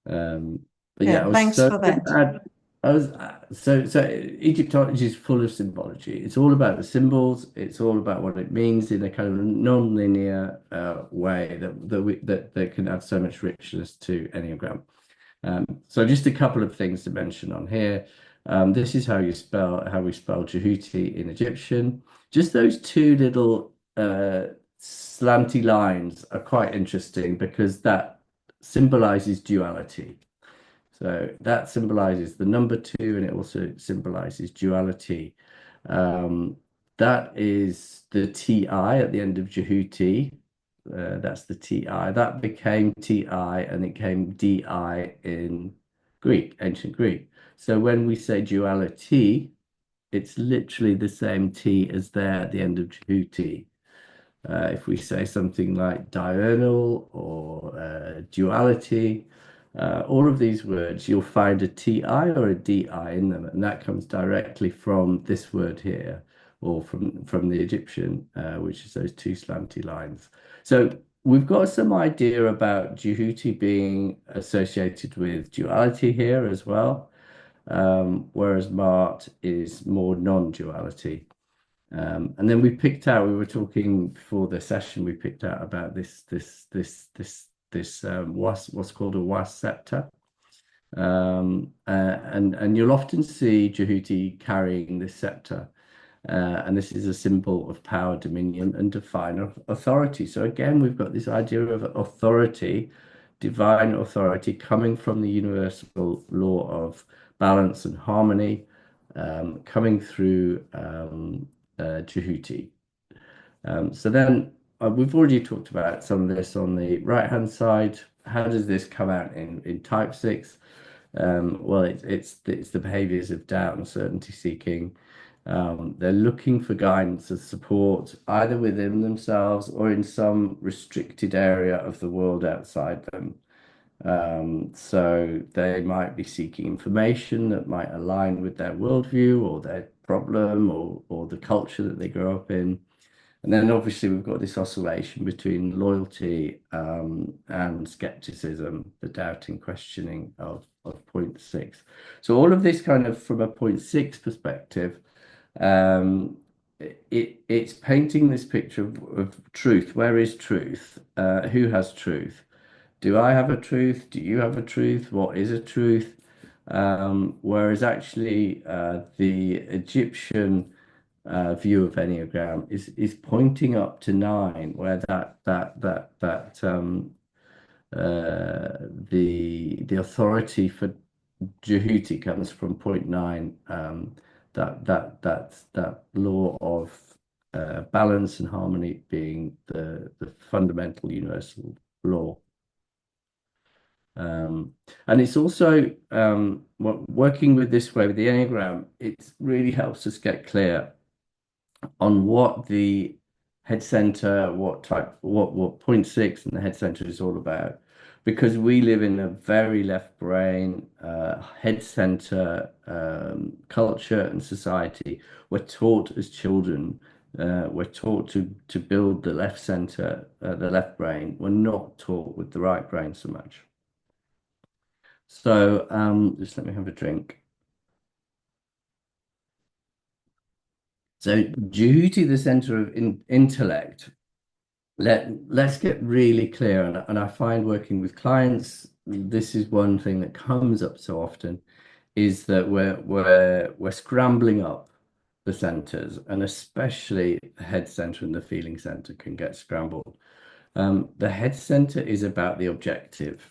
Speaker 3: But yeah,
Speaker 1: thanks for that.
Speaker 3: So Egyptology is full of symbology. It's all about the symbols. It's all about what it means in a kind of non-linear way that can add so much richness to Enneagram. So just a couple of things to mention on here. This is how we spell Djehuti in Egyptian. Just those 2 little slanty lines are quite interesting because that symbolizes duality. So that symbolizes the number two, and it also symbolizes duality. That is the TI at the end of Djehuti. That's the TI. That became TI, and it became DI in Greek, ancient Greek. So when we say duality, it's literally the same T as there at the end of Djehuti. If we say something like diurnal or duality, all of these words, you'll find a TI or a DI in them, and that comes directly from this word here, or from the Egyptian, which is those two slanty lines. So we've got some idea about Djehuti being associated with duality here as well, whereas Mart is more non-duality. And then we were talking before the session, we picked out about this what's called a was scepter. And you'll often see Djehuti carrying this scepter. And this is a symbol of power, dominion, and divine authority. So again, we've got this idea of authority, divine authority, coming from the universal law of balance and harmony, coming through Djehuti. So then we've already talked about some of this on the right-hand side. How does this come out in type 6? Well, it's the behaviors of doubt and certainty seeking. They're looking for guidance and support either within themselves or in some restricted area of the world outside them. So they might be seeking information that might align with their worldview or their problem or the culture that they grow up in. And then obviously we've got this oscillation between loyalty and skepticism, the doubting, questioning of point 6. So all of this kind of from a point 6 perspective, it's painting this picture of truth. Where is truth? Who has truth? Do I have a truth? Do you have a truth? What is a truth? Whereas actually the Egyptian view of Enneagram is pointing up to 9, where the authority for Djehuti comes from point 9. That law of balance and harmony being the fundamental universal law. And it's also working with this way with the Enneagram, it really helps us get clear on what the head center, what point 6 and the head center is all about, because we live in a very left brain head center culture and society. We're taught as children, we're taught to build the left center, the left brain. We're not taught with the right brain so much. So just let me have a drink. So Djehuti, the center of intellect. Let's get really clear, and I find working with clients, this is one thing that comes up so often, is that we're scrambling up the centers, and especially the head center and the feeling center can get scrambled. The head center is about the objective.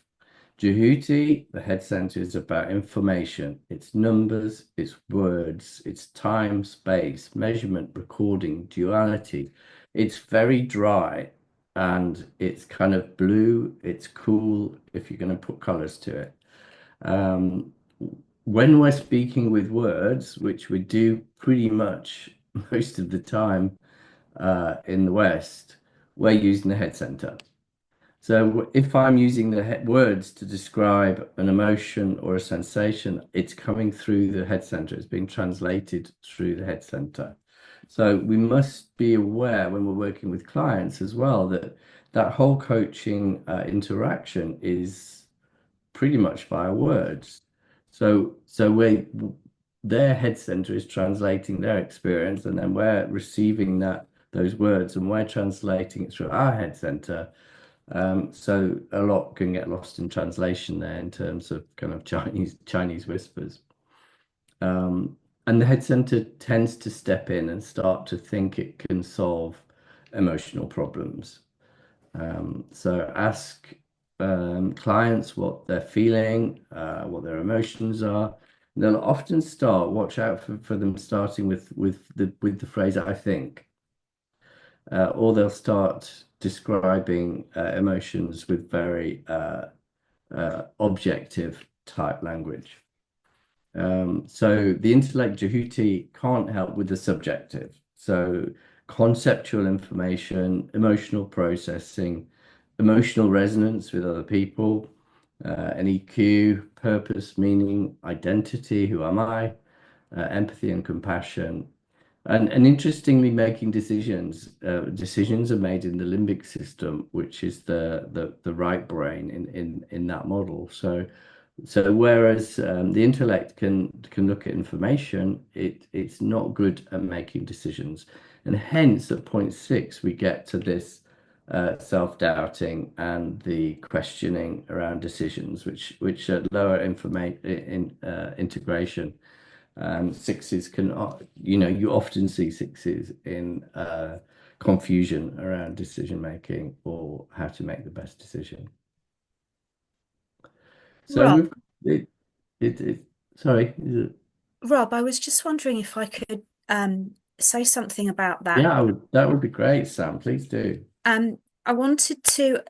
Speaker 3: Djehuti, the head center, is about information. It's numbers, it's words, it's time, space, measurement, recording, duality. It's very dry and it's kind of blue. It's cool if you're going to put colors to it. When we're speaking with words, which we do pretty much most of the time in the West, we're using the head center. So if I'm using the words to describe an emotion or a sensation, it's coming through the head center. It's being translated through the head center. So we must be aware when we're working with clients as well that that whole coaching interaction is pretty much via words. So their head center is translating their experience, and then we're receiving those words, and we're translating it through our head center. So a lot can get lost in translation there in terms of kind of Chinese whispers. And the head center tends to step in and start to think it can solve emotional problems. So ask clients what they're feeling, what their emotions are. They'll often start, watch out for them starting with the phrase "I think," or they'll start describing emotions with very objective type language. So the intellect Djehuti can't help with the subjective. So conceptual information, emotional processing, emotional resonance with other people, an EQ, purpose, meaning, identity, who am I, empathy and compassion. And interestingly, making decisions are made in the limbic system, which is the right brain in that model. So whereas the intellect can look at information, it's not good at making decisions, and hence at point six we get to this self-doubting and the questioning around decisions, which lower integration. Sixes can, you often see sixes in confusion around decision making or how to make the best decision. So
Speaker 2: Rob,
Speaker 3: we've it sorry, is it?
Speaker 2: Rob, I was just wondering if I could say something about that.
Speaker 3: Yeah, that would be great, Sam. Please do.
Speaker 2: I wanted to,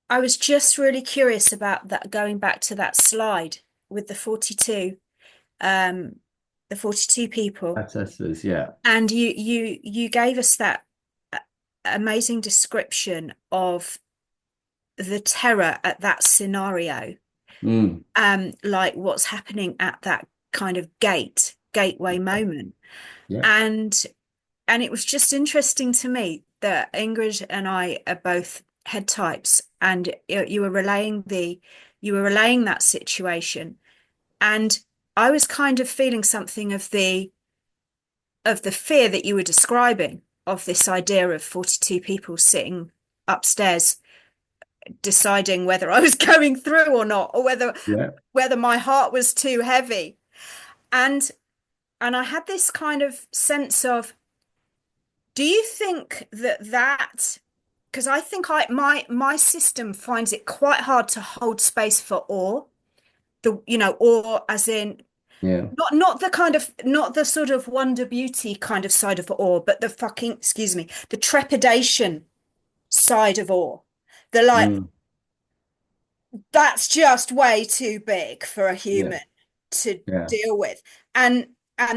Speaker 2: I was just really curious about that, going back to that slide with um, the 42 people.
Speaker 3: Assessors, yeah.
Speaker 2: And you gave us that amazing description of the terror at that scenario,
Speaker 3: Mm,
Speaker 2: like what's happening at that kind of gateway moment.
Speaker 3: yeah.
Speaker 2: And it was just interesting to me that Ingrid and I are both head types, and you were relaying that situation, and I was kind of feeling something of the fear that you were describing, of this idea of 42 people sitting upstairs deciding whether I was going through or not, or
Speaker 3: Yeah.
Speaker 2: whether my heart was too heavy. And I had this kind of sense of, do you think that because I think my system finds it quite hard to hold space for awe, awe as in
Speaker 3: Yeah.
Speaker 2: not the kind of, not the sort of wonder beauty kind of side of awe, but the fucking, excuse me, the trepidation side of awe. The like,
Speaker 3: Mm,
Speaker 2: that's just way too big for a
Speaker 3: yeah.
Speaker 2: human to
Speaker 3: Yeah.
Speaker 2: deal with. And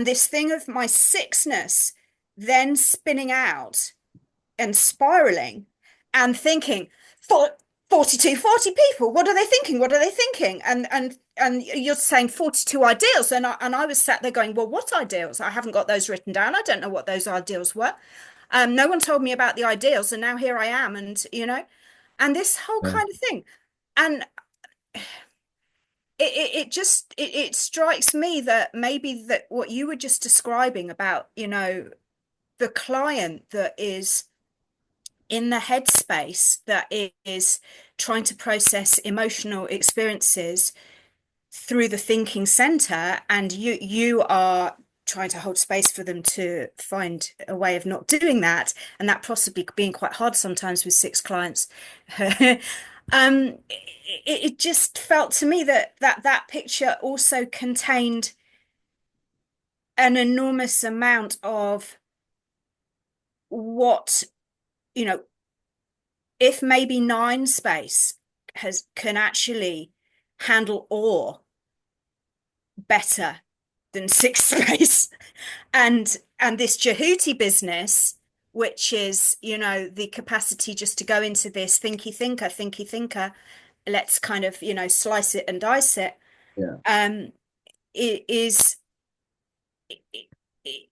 Speaker 2: this thing of my sixness then spinning out and spiraling and thinking, for 42, 40 people, what are they thinking? What are they thinking? And you're saying 42 ideals. And I was sat there going, well, what ideals? I haven't got those written down. I don't know what those ideals were. No one told me about the ideals, and now here I am, and this whole
Speaker 3: Yeah.
Speaker 2: kind of thing. And it strikes me that maybe that what you were just describing about, the client that is in the headspace that is trying to process emotional experiences through the thinking center, and you are trying to hold space for them to find a way of not doing that, and that possibly being quite hard sometimes with six clients. It just felt to me that picture also contained an enormous amount of what, you know, if maybe nine space can actually handle awe better than six space, and this Djehuti business, which is, the capacity just to go into this thinky thinker, let's kind of, slice it and dice it.
Speaker 3: Yeah.
Speaker 2: It is,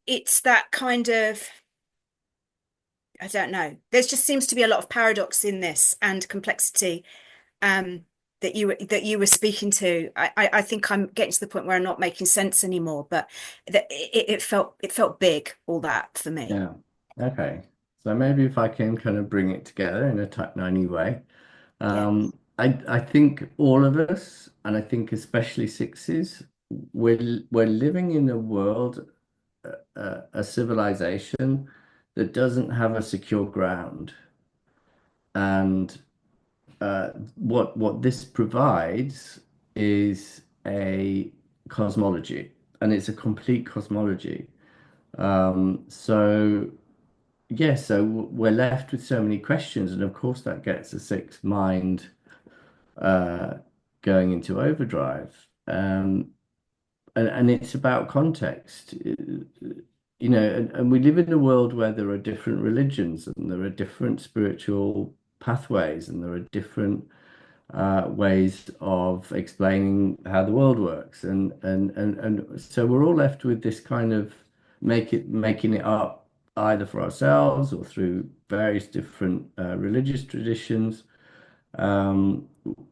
Speaker 2: it's that kind of, I don't know. There just seems to be a lot of paradox in this, and complexity, that you were speaking to. I think I'm getting to the point where I'm not making sense anymore, but it felt big, all that for me.
Speaker 3: Yeah. Okay. So maybe if I can kind of bring it together in a Type 90 way.
Speaker 2: Yeah.
Speaker 3: I think all of us, and I think especially sixes, we're living in a world, a civilization that doesn't have a secure ground. And what this provides is a cosmology, and it's a complete cosmology. So yeah, so we're left with so many questions, and of course that gets a sixth mind going into overdrive. And it's about context, and we live in a world where there are different religions and there are different spiritual pathways and there are different ways of explaining how the world works, and so we're all left with this kind of making it up either for ourselves or through various different religious traditions.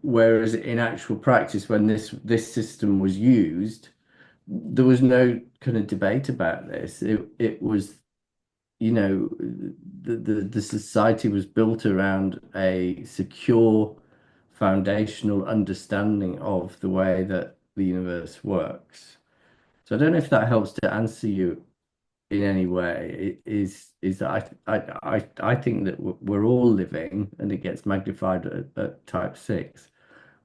Speaker 3: Whereas in actual practice, when this system was used, there was no kind of debate about this. It was, the society was built around a secure foundational understanding of the way that the universe works. So I don't know if that helps to answer you in any way. Is that I think that we're all living, and it gets magnified at type 6.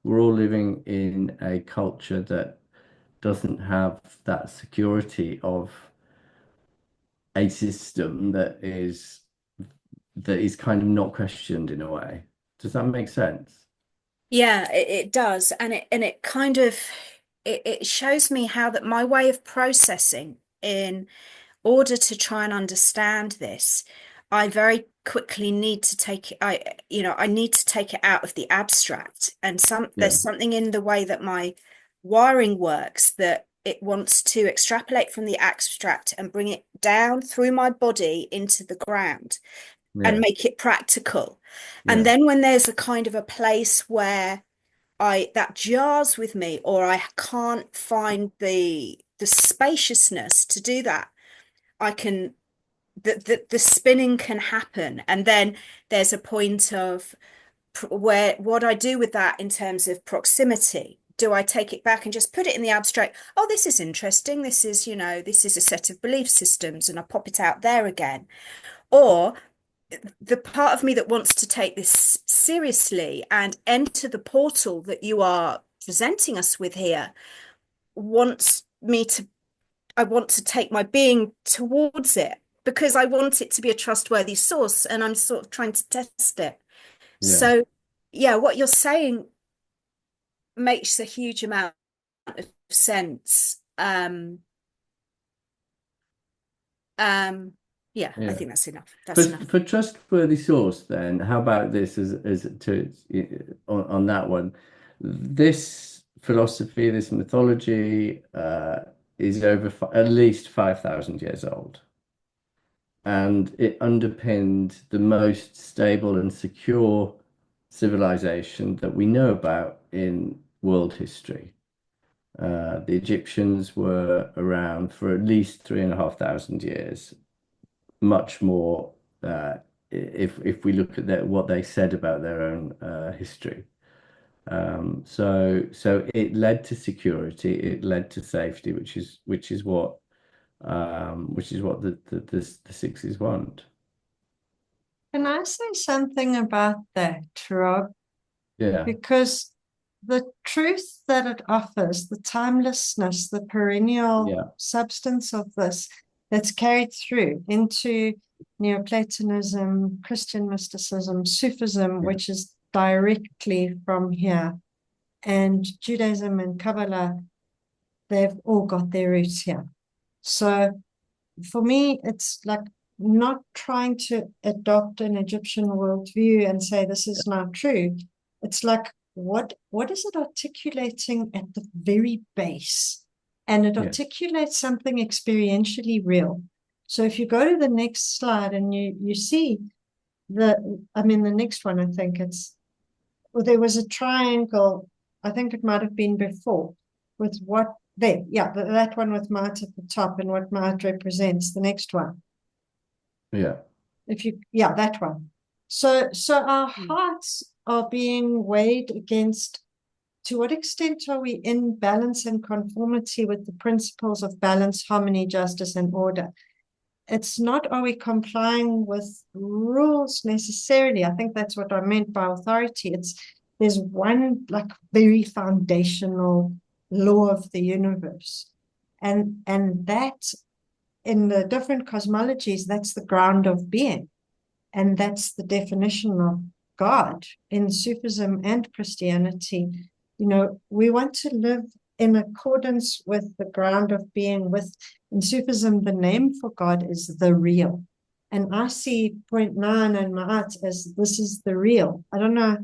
Speaker 3: We're all living in a culture that doesn't have that security of a system that is kind of not questioned in a way. Does that make sense?
Speaker 2: Yeah, it does. And it kind of it shows me how that my way of processing in order to try and understand this, I very quickly need to take it, I need to take it out of the abstract. And
Speaker 3: Yeah,
Speaker 2: there's something in the way that my wiring works that it wants to extrapolate from the abstract and bring it down through my body into the ground and
Speaker 3: yeah,
Speaker 2: make it practical. And
Speaker 3: yeah,
Speaker 2: then when there's a kind of a place where that jars with me, or I can't find the spaciousness to do that, I can the spinning can happen. And then there's a point of where what I do with that in terms of proximity. Do I take it back and just put it in the abstract? Oh, this is interesting. This is, this is a set of belief systems, and I pop it out there again. Or the part of me that wants to take this seriously and enter the portal that you are presenting us with here wants me to, I want to take my being towards it because I want it to be a trustworthy source, and I'm sort of trying to test it.
Speaker 3: yeah.
Speaker 2: So, yeah, what you're saying makes a huge amount of sense. Yeah, I
Speaker 3: Yeah.
Speaker 2: think that's enough. That's enough.
Speaker 3: For trustworthy source, then how about this as to on that one? This philosophy, this mythology, is over at least 5,000 years old, and it underpinned the most stable and secure civilization that we know about in world history. The Egyptians were around for at least 3,500 years, much more if we look at what they said about their own history. So it led to security, it led to safety, which is what the sixes want.
Speaker 1: Can I say something about that, Rob?
Speaker 3: Yeah,
Speaker 1: Because the truth that it offers, the timelessness, the perennial
Speaker 3: yeah,
Speaker 1: substance of this that's carried through into Neoplatonism, Christian mysticism, Sufism,
Speaker 3: yeah,
Speaker 1: which is directly from here, and Judaism and Kabbalah, they've all got their roots here. So for me, it's like not trying to adopt an Egyptian worldview and say this is not true. It's like, what is it articulating at the very base? And it
Speaker 3: yeah,
Speaker 1: articulates something experientially real. So if you go to the next slide and you see the next one, I think there was a triangle, I think it might have been before, with what there, yeah, that one with Mart at the top and what Mart represents, the next one.
Speaker 3: yeah,
Speaker 1: That one. So our hearts are being weighed against, to what extent are we in balance and conformity with the principles of balance, harmony, justice, and order? It's not, are we complying with rules necessarily? I think that's what I meant by authority. there's one like very foundational law of the universe. And that in the different cosmologies, that's the ground of being. And that's the definition of God in Sufism and Christianity. We want to live in accordance with the ground of being. In Sufism, the name for God is the real. And I see point 9 and Ma'at as this is the real. I don't know,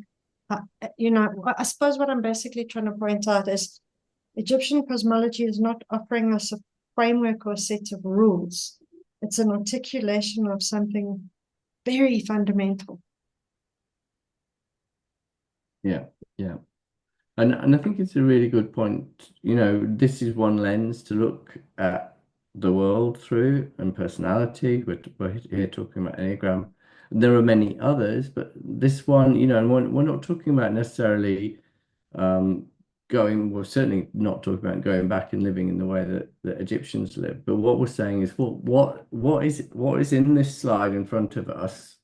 Speaker 1: I suppose what I'm basically trying to point out is Egyptian cosmology is not offering us a framework or a set of rules. It's an articulation of something very fundamental.
Speaker 3: Yeah. And I think it's a really good point. This is one lens to look at the world through and personality. We're here talking about Enneagram. There are many others, but this one, and we're not talking about necessarily we're certainly not talking about going back and living in the way that Egyptians live. But what we're saying is, what is in this slide in front of us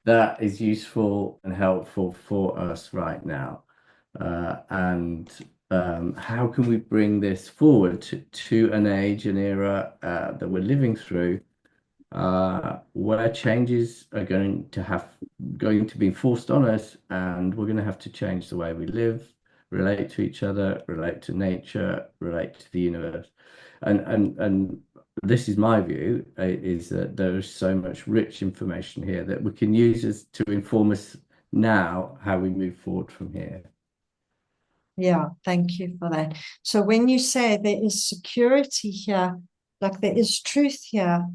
Speaker 3: that is useful and helpful for us right now? And how can we bring this forward to an age, an era that we're living through, where changes are going to be forced on us, and we're going to have to change the way we live, relate to each other, relate to nature, relate to the universe. And this is my view, is that there is so much rich information here that we can use to inform us now how we move forward from here.
Speaker 1: Yeah, thank you for that. So when you say there is security here, like there is truth here,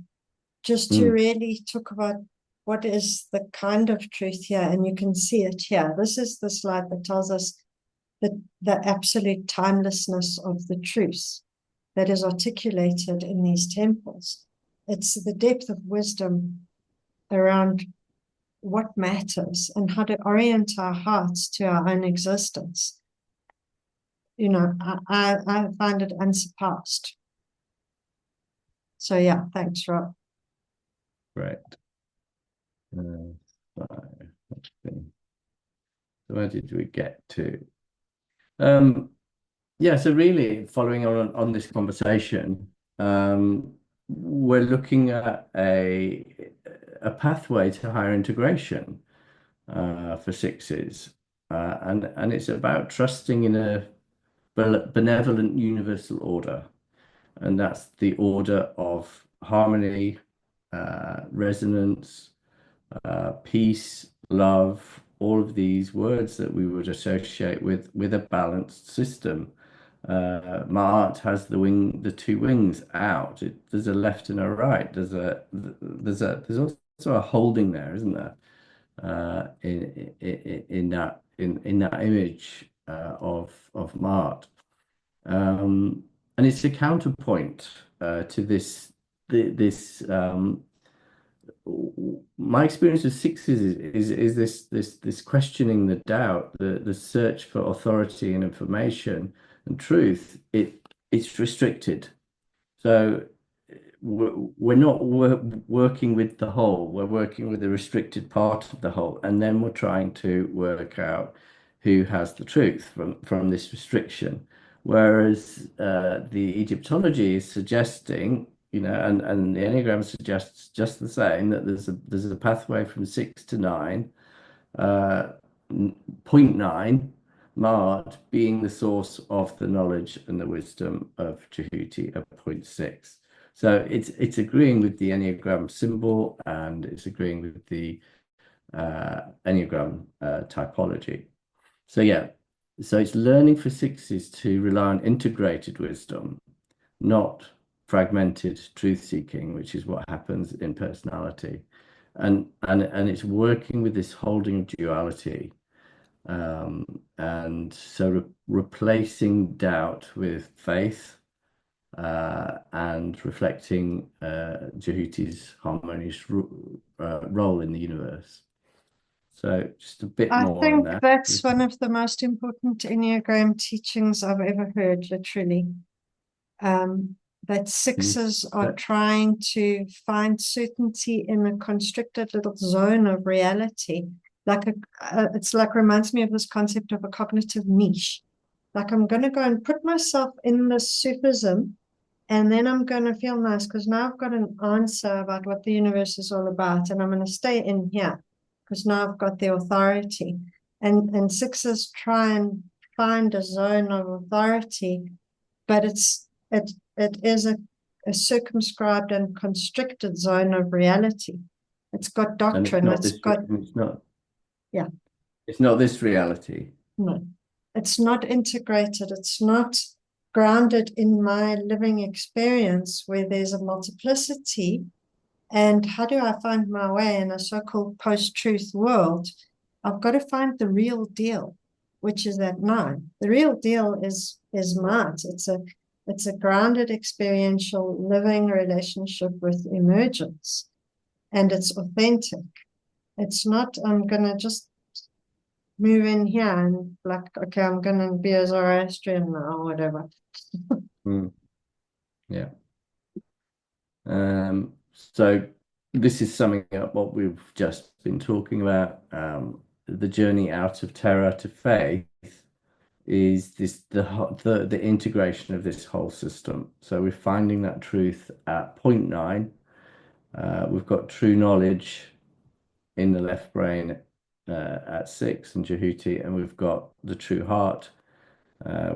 Speaker 1: just to really talk about what is the kind of truth here, and you can see it here. This is the slide that tells us the absolute timelessness of the truth that is articulated in these temples. It's the depth of wisdom around what matters and how to orient our hearts to our own existence. I find it unsurpassed. So yeah, thanks, Rob.
Speaker 3: Right. So where did we get to? So really following on this conversation, we're looking at a pathway to higher integration for sixes, and it's about trusting in a benevolent universal order, and that's the order of harmony, resonance, peace, love, all of these words that we would associate with a balanced system. Ma'at has the two wings out. There's a left and a right. There's also a holding there, isn't there? In that image of Ma'at, and it's a counterpoint to this. My experience with sixes is this questioning, the doubt, the search for authority and information and truth. It's restricted, so we're not working with the whole. We're working with the restricted part of the whole, and then we're trying to work out who has the truth from this restriction. Whereas the Egyptology is suggesting, and the Enneagram suggests just the same, that there's a pathway from 6 to 9, 0.9, Ma'at being the source of the knowledge and the wisdom of Djehuti at 0.6. So it's agreeing with the Enneagram symbol, and it's agreeing with the Enneagram typology. So it's learning for sixes to rely on integrated wisdom, not fragmented truth seeking, which is what happens in personality, and it's working with this holding of duality, and so replacing doubt with faith, and reflecting Djehuti's harmonious role in the universe. So just a bit more on that.
Speaker 1: I think that's one of the most important Enneagram teachings I've ever heard, literally. That sixes are trying to find certainty in a constricted little zone of reality. it's like reminds me of this concept of a cognitive niche. Like I'm going to go and put myself in this sufism, and then I'm going to feel nice because now I've got an answer about what the universe is all about, and I'm going to stay in here because now I've got the authority. And sixes try and find a zone of authority, but it is a circumscribed and constricted zone of reality. It's got
Speaker 3: And
Speaker 1: doctrine.
Speaker 3: it's not
Speaker 1: Yeah.
Speaker 3: It's not this reality.
Speaker 1: No, it's not integrated. It's not grounded in my living experience where there's a multiplicity. And how do I find my way in a so-called post-truth world? I've got to find the real deal, which is at 9. The real deal is Mars. It's a grounded experiential living relationship with emergence, and it's authentic. It's not, I'm going to just move in here and like, okay, I'm going to be a Zoroastrian now or whatever.
Speaker 3: Yeah. So this is summing up what we've just been talking about. The journey out of terror to faith is the integration of this whole system. So we're finding that truth at point 9. We've got true knowledge in the left brain at 6 and Djehuti, and we've got the true heart,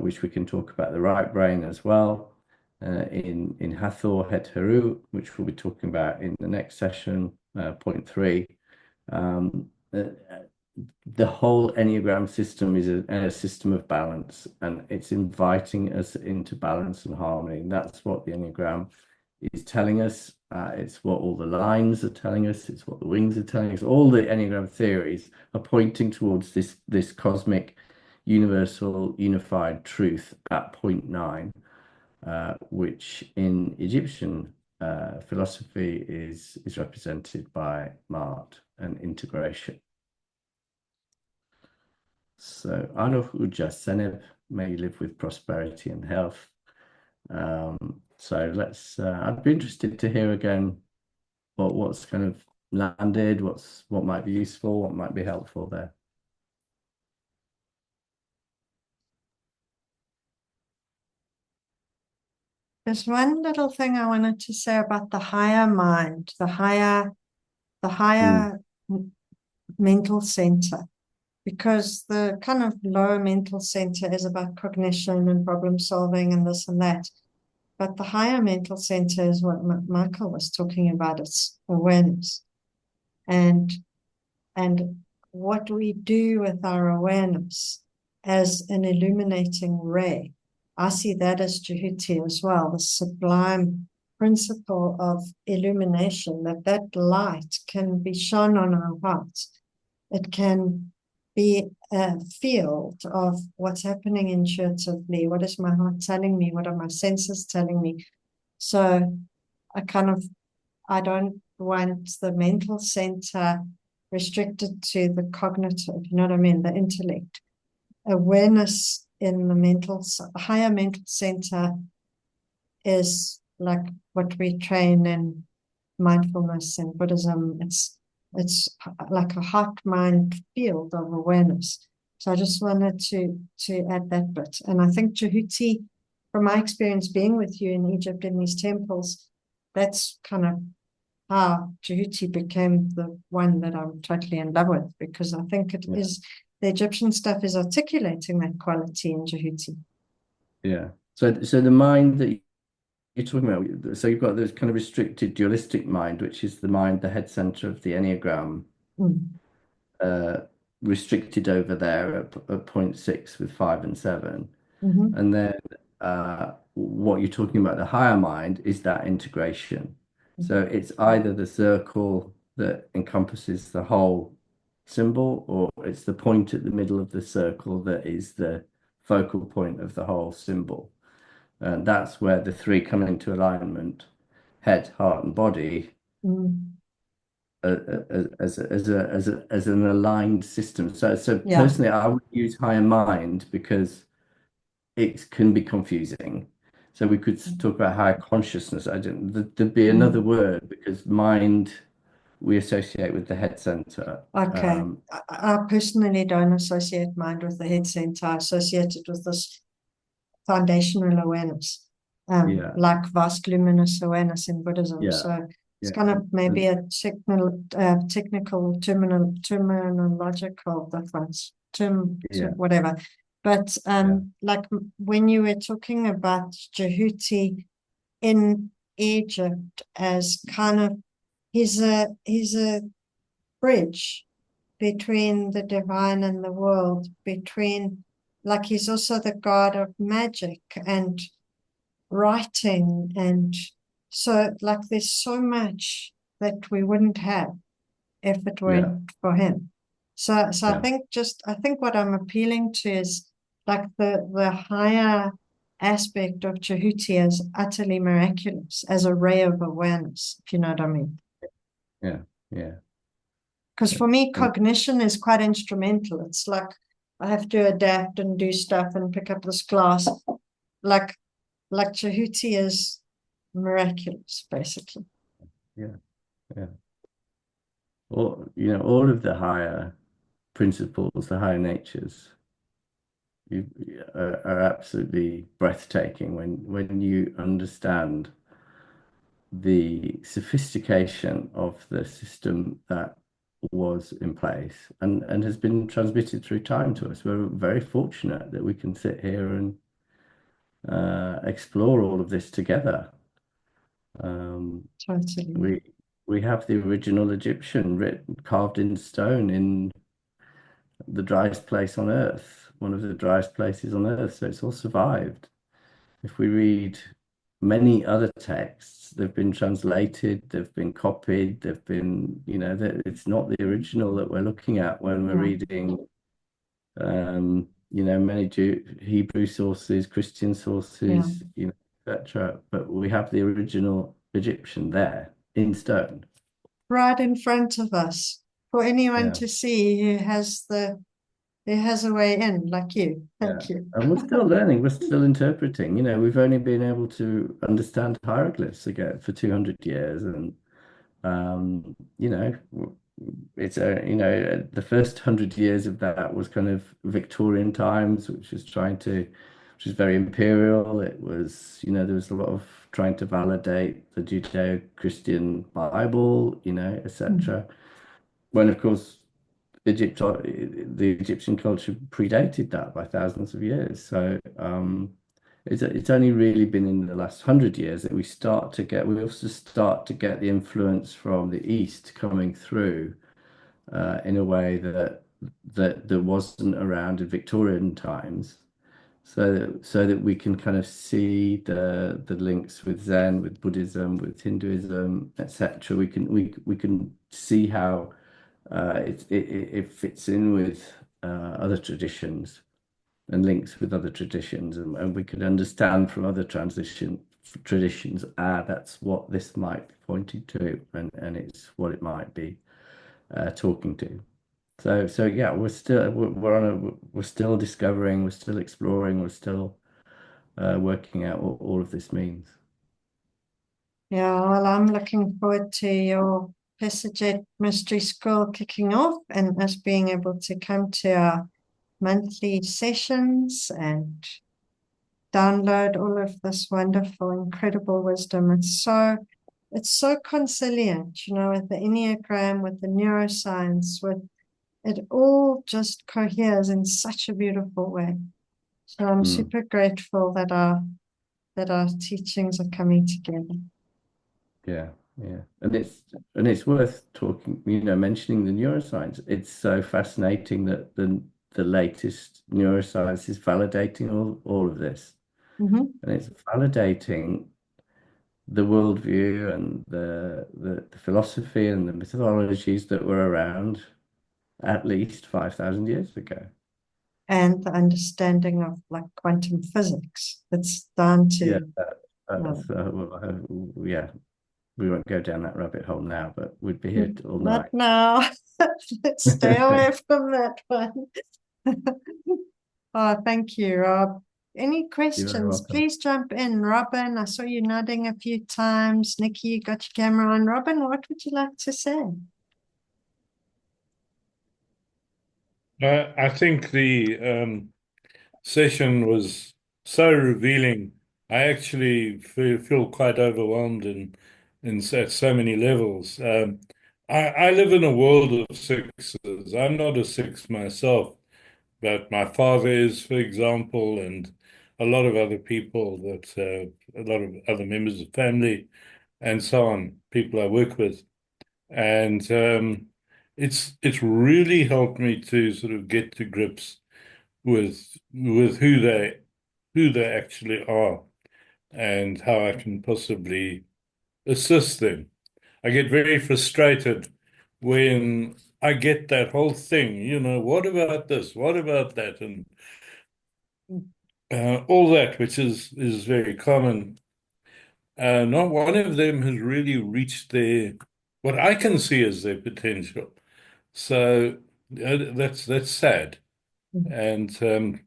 Speaker 3: which we can talk about the right brain as well. In Hathor Het Heru, which we'll be talking about in the next session, point 3. The whole Enneagram system is a system of balance, and it's inviting us into balance and harmony. And that's what the Enneagram is telling us. It's what all the lines are telling us. It's what the wings are telling us. All the Enneagram theories are pointing towards this cosmic, universal, unified truth at point 9. Which in Egyptian philosophy is represented by Ma'at and integration. So Anuh Uja Seneb, may you live with prosperity and health. So let's. I'd be interested to hear again what's kind of landed, what might be useful, what might be helpful there.
Speaker 1: There's one little thing I wanted to say about the higher mind, the higher mental center, because the kind of lower mental center is about cognition and problem solving and this and that. But the higher mental center is what Michael was talking about. It's awareness. And what we do with our awareness as an illuminating ray. I see that as Djehuti as well, the sublime principle of illumination, that light can be shone on our hearts. It can be a field of what's happening intuitively. What is my heart telling me? What are my senses telling me? So I don't want the mental center restricted to the cognitive, you know what I mean, the intellect. Awareness in the higher mental center is like what we train in mindfulness and Buddhism. It's like a heart-mind field of awareness. So I just wanted to add that bit. And I think Djehuti, from my experience being with you in Egypt in these temples, that's kind of how Djehuti became the one that I'm totally in love with, because I think it is the Egyptian stuff is articulating that quality in Djehuti.
Speaker 3: Yeah. So the mind that you're talking about, so you've got this kind of restricted dualistic mind, which is the mind, the head center of the Enneagram, restricted over there at point 6 with 5 and 7. And then what you're talking about, the higher mind, is that integration. So it's either the circle that encompasses the whole symbol, or it's the point at the middle of the circle that is the focal point of the whole symbol. And that's where the 3 come into alignment: head, heart, and body, as an aligned system. So personally, I would use higher mind because it can be confusing. So we could talk about higher consciousness. There'd be another word, because mind we associate with the head center.
Speaker 1: Okay. I personally don't associate mind with the head center. I associate it with this foundational awareness,
Speaker 3: Yeah.
Speaker 1: like vast luminous awareness in Buddhism.
Speaker 3: Yeah.
Speaker 1: So it's
Speaker 3: Yeah.
Speaker 1: kind of maybe a technical terminological difference,
Speaker 3: Yeah.
Speaker 1: whatever. But like when you were talking about Djehuti in Egypt as kind of he's a bridge between the divine and the world, between, like, he's also the god of magic and writing, and so like there's so much that we wouldn't have if it weren't for him. So I think what I'm appealing to is like the higher aspect of Djehuti as utterly miraculous, as a ray of awareness, if you know what I mean.
Speaker 3: Yeah. Yeah.
Speaker 1: Because for me, cognition is quite instrumental. It's like I have to adapt and do stuff and pick up this class. Like Djehuti is miraculous, basically.
Speaker 3: Yeah. Yeah. Or, all of the higher principles, the higher natures, are absolutely breathtaking when you understand the sophistication of the system that was in place and has been transmitted through time to us. We're very fortunate that we can sit here and explore all of this together.
Speaker 1: Totally.
Speaker 3: We have the original Egyptian carved in stone in the driest place on earth, one of the driest places on earth, so it's all survived. If we read many other texts, they've been translated, they've been copied, they've been, it's not the original that we're looking at when we're reading, many Hebrew sources, Christian sources, etc. But we have the original Egyptian there in stone.
Speaker 1: Right in front of us for anyone to see who has a way in, like you. Thank you.
Speaker 3: And we're still learning, we're still interpreting. We've only been able to understand hieroglyphs again for 200 years. And, it's the first 100 years of that was kind of Victorian times, which was very imperial. It was, there was a lot of trying to validate the Judeo-Christian Bible, etc. When, of course, the Egyptian culture predated that by thousands of years. So it's only really been in the last 100 years that we also start to get the influence from the East coming through in a way that wasn't around in Victorian times. So that we can kind of see the links with Zen, with Buddhism, with Hinduism, etc. We can see how it fits in with other traditions and links with other traditions, and we can understand from other traditions, that's what this might be pointing to, and it's what it might be talking to. So yeah, we're still discovering, we're still exploring, we're still working out what all of this means.
Speaker 1: Yeah, well, I'm looking forward to your Passaget Mystery School kicking off and us being able to come to our monthly sessions and download all of this wonderful, incredible wisdom. It's so conciliant, with the Enneagram, with the neuroscience, with it all just coheres in such a beautiful way. So I'm super grateful that our teachings are coming together.
Speaker 3: Yeah. And it's worth talking, mentioning the neuroscience. It's so fascinating that the latest neuroscience is validating all of this.
Speaker 1: Mm-hmm.
Speaker 3: And it's validating the worldview and the philosophy and the methodologies that were around at least 5,000 years ago.
Speaker 1: And the understanding of like quantum physics. It's down to
Speaker 3: we won't go down that rabbit hole now, but we'd be here all night.
Speaker 1: Not now. Let's stay away from that one. Oh, thank you, Rob. Any questions, please jump in. Robin, I saw you nodding a few times. Nikki, you got your camera on. Robin, what would you like to say?
Speaker 5: I think the session was so revealing. I actually feel quite overwhelmed at so many levels. I live in a world of sixes. I'm not a six myself, but my father is, for example, and a lot of other people a lot of other members of family, and so on, people I work with. And it's really helped me to sort of get to grips with who they actually are and how I can possibly assist them. I get very frustrated when I get that whole thing, what about this? What about that? And all that, which is very common. Not one of them has really reached what I can see as their potential. So that's sad. And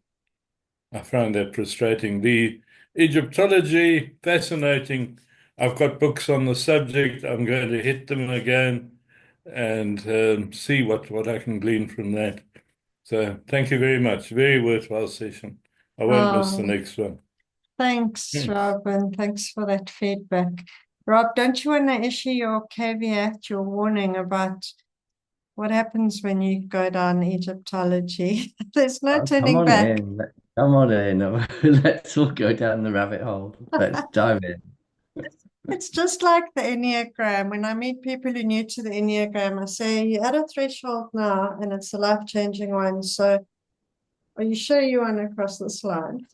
Speaker 5: I find that frustrating. The Egyptology, fascinating. I've got books on the subject. I'm going to hit them again and see what I can glean from that. So thank you very much. Very worthwhile session. I won't miss the next one.
Speaker 1: Thanks, Rob, and thanks for that feedback. Rob, don't you want to issue your caveat, your warning about what happens when you go down Egyptology? There's no turning back.
Speaker 3: Come on in. Let's all go down the rabbit hole. Let's dive in.
Speaker 1: It's just like the Enneagram. When I meet people who are new to the Enneagram, I say, you're at a threshold now, and it's a life-changing one. So are you sure you want to cross this line?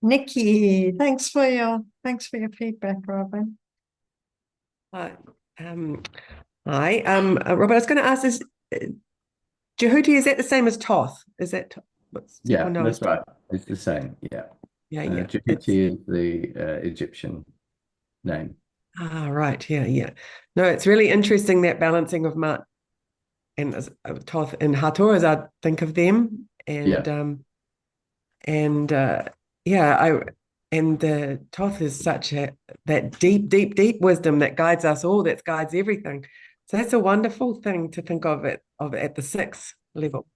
Speaker 1: Nikki, thanks for your feedback, Robin.
Speaker 6: Hi, Robert. I was going to ask: is Djehuti, is that the same as Thoth? Is that
Speaker 3: Yeah, that's right. It's the same. Yeah. Djehuti is the Egyptian name.
Speaker 6: Ah, right. Yeah. No, it's really interesting, that balancing of Ma'at and Thoth and Hathor, as I think of them, and the Thoth is such that deep wisdom that guides us all, that guides everything. So that's a wonderful thing to think of at the sixth level.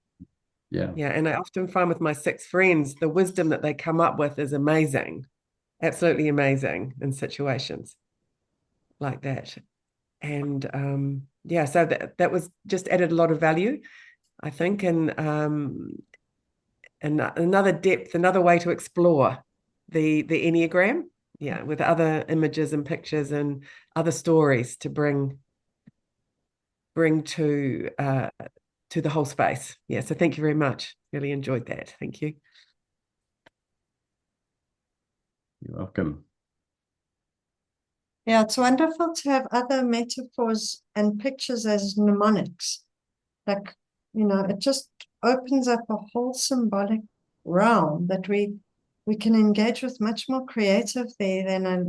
Speaker 3: Yeah.
Speaker 6: And I often find with my six friends, the wisdom that they come up with is amazing, absolutely amazing in situations like that. And so that was just added a lot of value, I think, and another depth, another way to explore the Enneagram, with other images and pictures and other stories to bring to the whole space. So thank you very much. Really enjoyed that. Thank you.
Speaker 3: You're welcome.
Speaker 1: Yeah, it's wonderful to have other metaphors and pictures as mnemonics. Like, it just opens up a whole symbolic realm that we can engage with much more creative there than a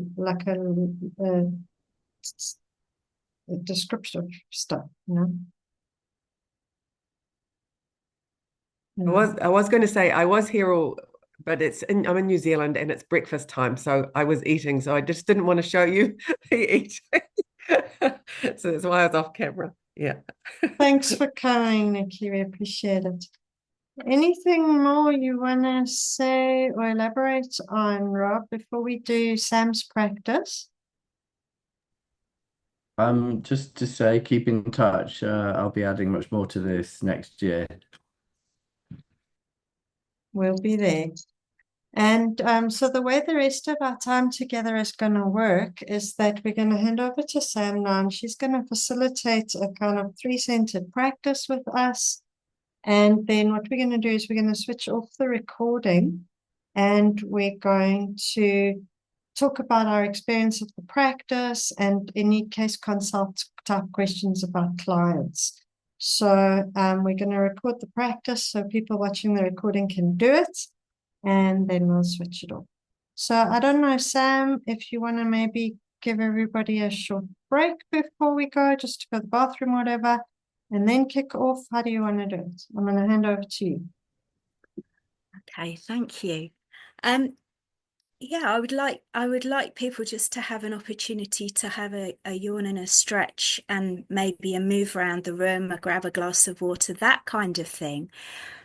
Speaker 1: descriptive stuff,
Speaker 6: I was going to say I was here but I'm in New Zealand and it's breakfast time, so I was eating, so I just didn't want to show you me eating. So that's why I was off camera. Yeah.
Speaker 1: Thanks for coming, Nikki. We appreciate it. Anything more you want to say or elaborate on, Rob, before we do Sam's practice?
Speaker 3: Just to say, keep in touch. I'll be adding much more to this next year.
Speaker 1: We'll be there. And so the way the rest of our time together is going to work is that we're going to hand over to Sam now, and she's going to facilitate a kind of three-centered practice with us. And then what we're going to do is we're going to switch off the recording, and we're going to talk about our experience of the practice and, in any case, consult type questions about clients. So we're going to record the practice so people watching the recording can do it, and then we'll switch it off. So I don't know, Sam, if you want to maybe give everybody a short break before we go, just to go to the bathroom or whatever, and then kick off. How do you want to do it? I'm going to hand over to you.
Speaker 2: Okay, thank you. yeah, I would like people just to have an opportunity to have a yawn and a stretch, and maybe a move around the room, or grab a glass of water, that kind of thing.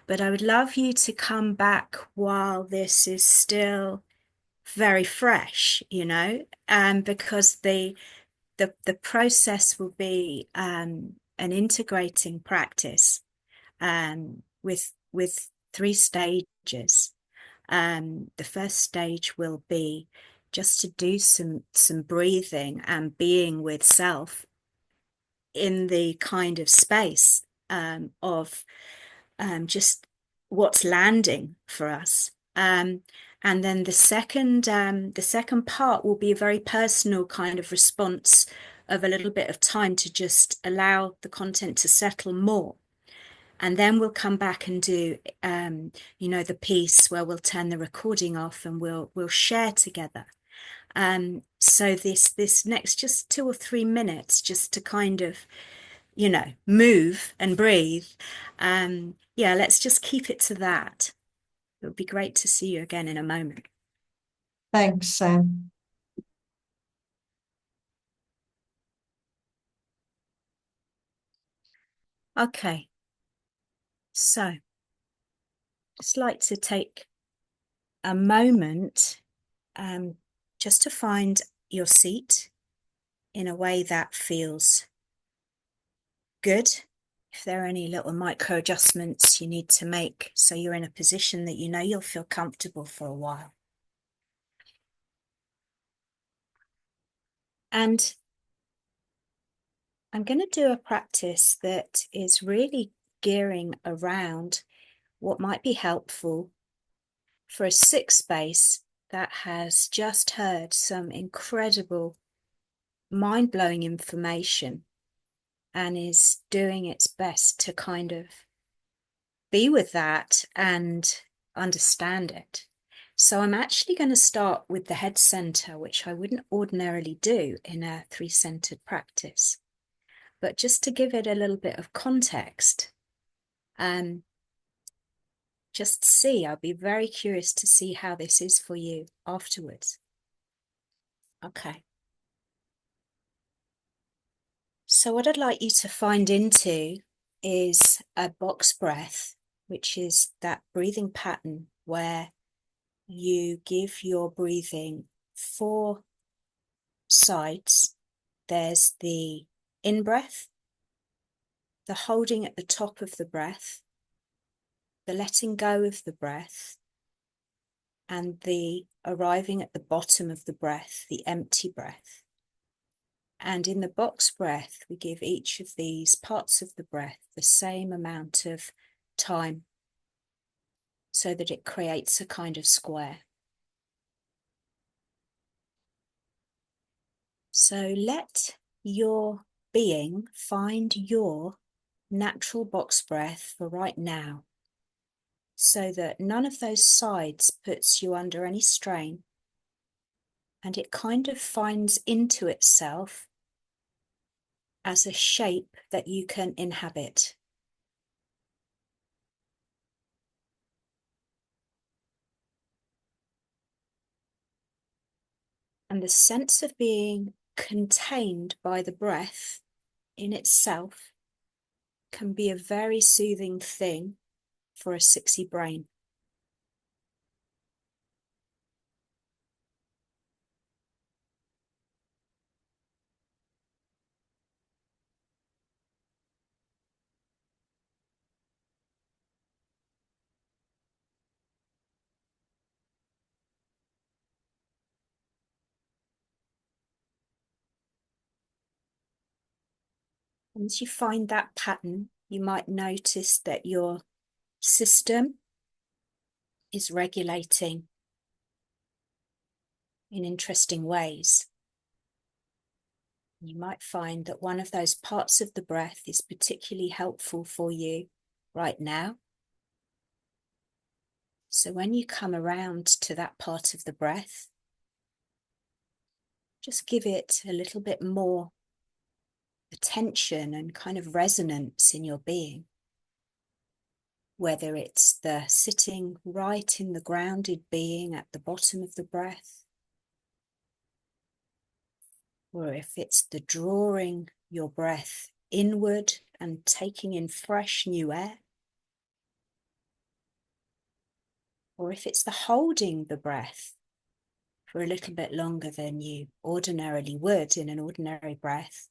Speaker 2: But I would love you to come back while this is still very fresh, you know, because the process will be an integrating practice with 3 stages. The first stage will be just to do some breathing and being with self in the kind of space of just what's landing for us. And then the second part will be a very personal kind of response of a little bit of time to just allow the content to settle more. And then we'll come back and do, you know, the piece where we'll turn the recording off and we'll share together. So this next just 2 or 3 minutes, just to kind of, you know, move and breathe. Yeah, let's just keep it to that. It would be great to see you again in a moment.
Speaker 1: Thanks, Sam.
Speaker 2: Okay. So, just like to take a moment just to find your seat in a way that feels good. If there are any little micro adjustments you need to make so you're in a position that you know you'll feel comfortable for a while. And I'm going to do a practice that is really gearing around what might be helpful for a 6 space that has just heard some incredible, mind-blowing information and is doing its best to kind of be with that and understand it. So I'm actually going to start with the head center, which I wouldn't ordinarily do in a 3-centered practice. But just to give it a little bit of context, just see, I'll be very curious to see how this is for you afterwards. Okay. So what I'd like you to find into is a box breath, which is that breathing pattern where you give your breathing 4 sides. There's the in-breath, the holding at the top of the breath, the letting go of the breath, and the arriving at the bottom of the breath, the empty breath. And in the box breath, we give each of these parts of the breath the same amount of time so that it creates a kind of square. So let your being find your natural box breath for right now, so that none of those sides puts you under any strain, and it kind of finds into itself as a shape that you can inhabit. And the sense of being contained by the breath in itself can be a very soothing thing for a 6y brain. Once you find that pattern, you might notice that your system is regulating in interesting ways. You might find that one of those parts of the breath is particularly helpful for you right now. So when you come around to that part of the breath, just give it a little bit more attention and kind of resonance in your being. whether it's the sitting right in the grounded being at the bottom of the breath, or if it's the drawing your breath inward and taking in fresh new air, or if it's the holding the breath for a little bit longer than you ordinarily would in an ordinary breath,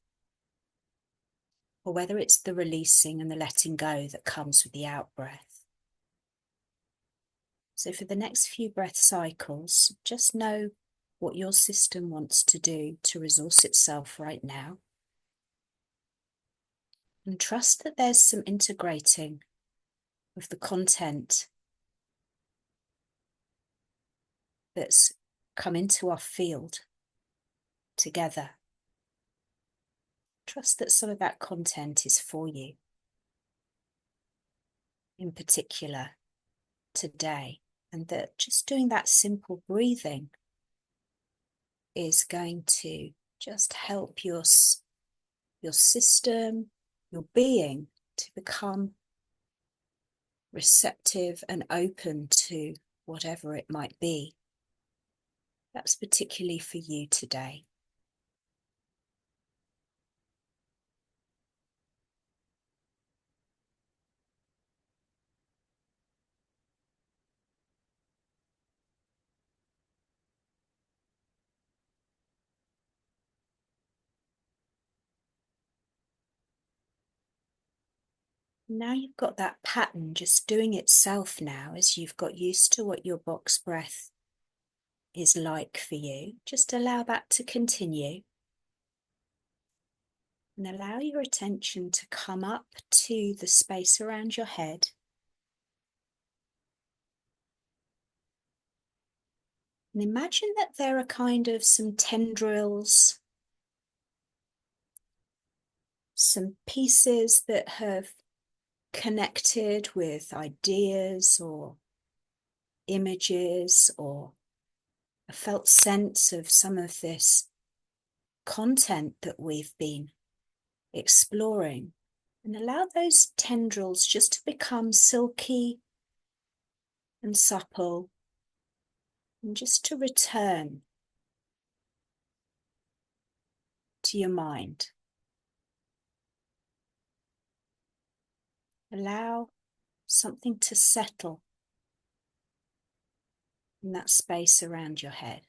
Speaker 2: or whether it's the releasing and the letting go that comes with the out breath. So for the next few breath cycles, just know what your system wants to do to resource itself right now. And trust that there's some integrating of the content that's come into our field together. Trust that some of that content is for you, in particular today, and that just doing that simple breathing is going to just help your system, your being, to become receptive and open to whatever it might be. That's particularly for you today. Now you've got that pattern just doing itself now, as you've got used to what your box breath is like for you. Just allow that to continue. And allow your attention to come up to the space around your head. And imagine that there are kind of some tendrils, some pieces that have connected with ideas or images or a felt sense of some of this content that we've been exploring, and allow those tendrils just to become silky and supple, and just to return to your mind. Allow something to settle in that space around your head.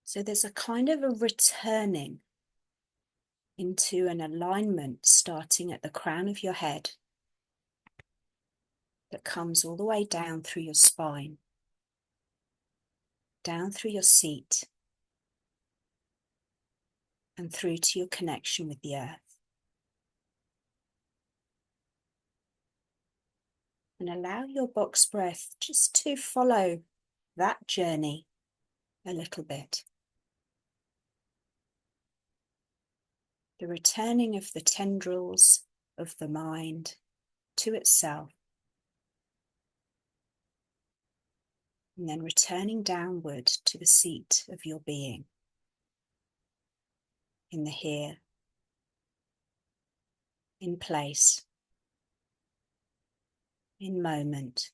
Speaker 2: So there's a kind of a returning into an alignment starting at the crown of your head that comes all the way down through your spine, down through your seat, and through to your connection with the earth. And allow your box breath just to follow that journey a little bit. The returning of the tendrils of the mind to itself, and then returning downward to the seat of your being, in the here, in place, in moment,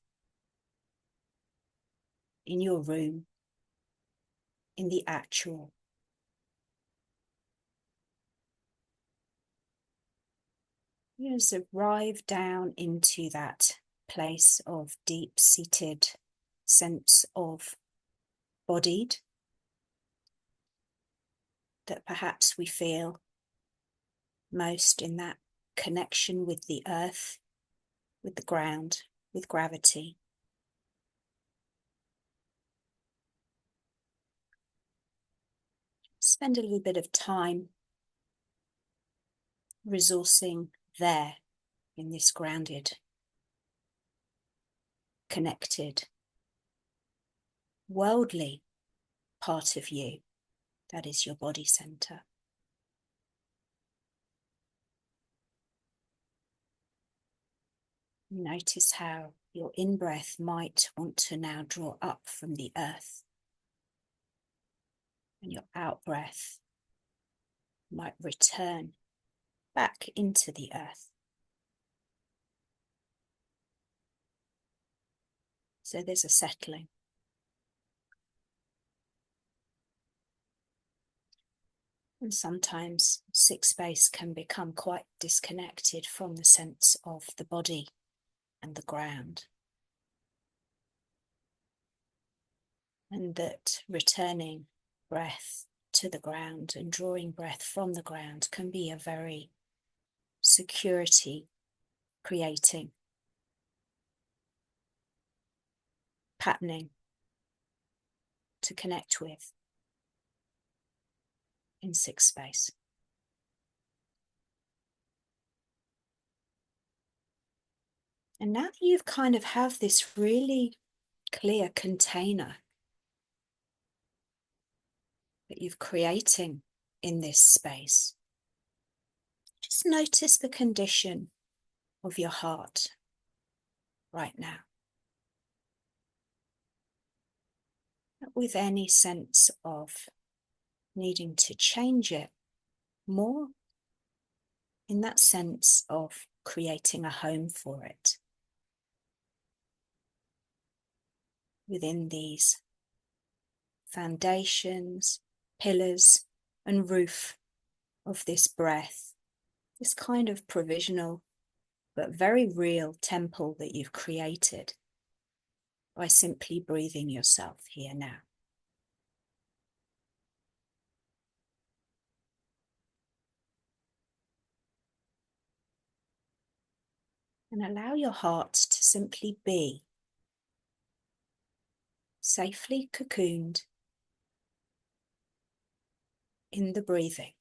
Speaker 2: in your room, in the actual. You just arrive down into that place of deep-seated sense of bodied that perhaps we feel most in that connection with the earth, with the ground, with gravity. Spend a little bit of time resourcing there in this grounded, connected, worldly part of you that is your body center. Notice how your in-breath might want to now draw up from the earth, and your out-breath might return back into the earth. So there's a settling. And sometimes sixth space can become quite disconnected from the sense of the body and the ground. And that returning breath to the ground and drawing breath from the ground can be a very security creating, patterning to connect with in sixth space. And now that you've kind of have this really clear container that you're creating in this space, just notice the condition of your heart right now. Not with any sense of needing to change it, more in that sense of creating a home for it within these foundations, pillars, and roof of this breath, this kind of provisional but very real temple that you've created by simply breathing yourself here now. And allow your heart to simply be safely cocooned in the breathing.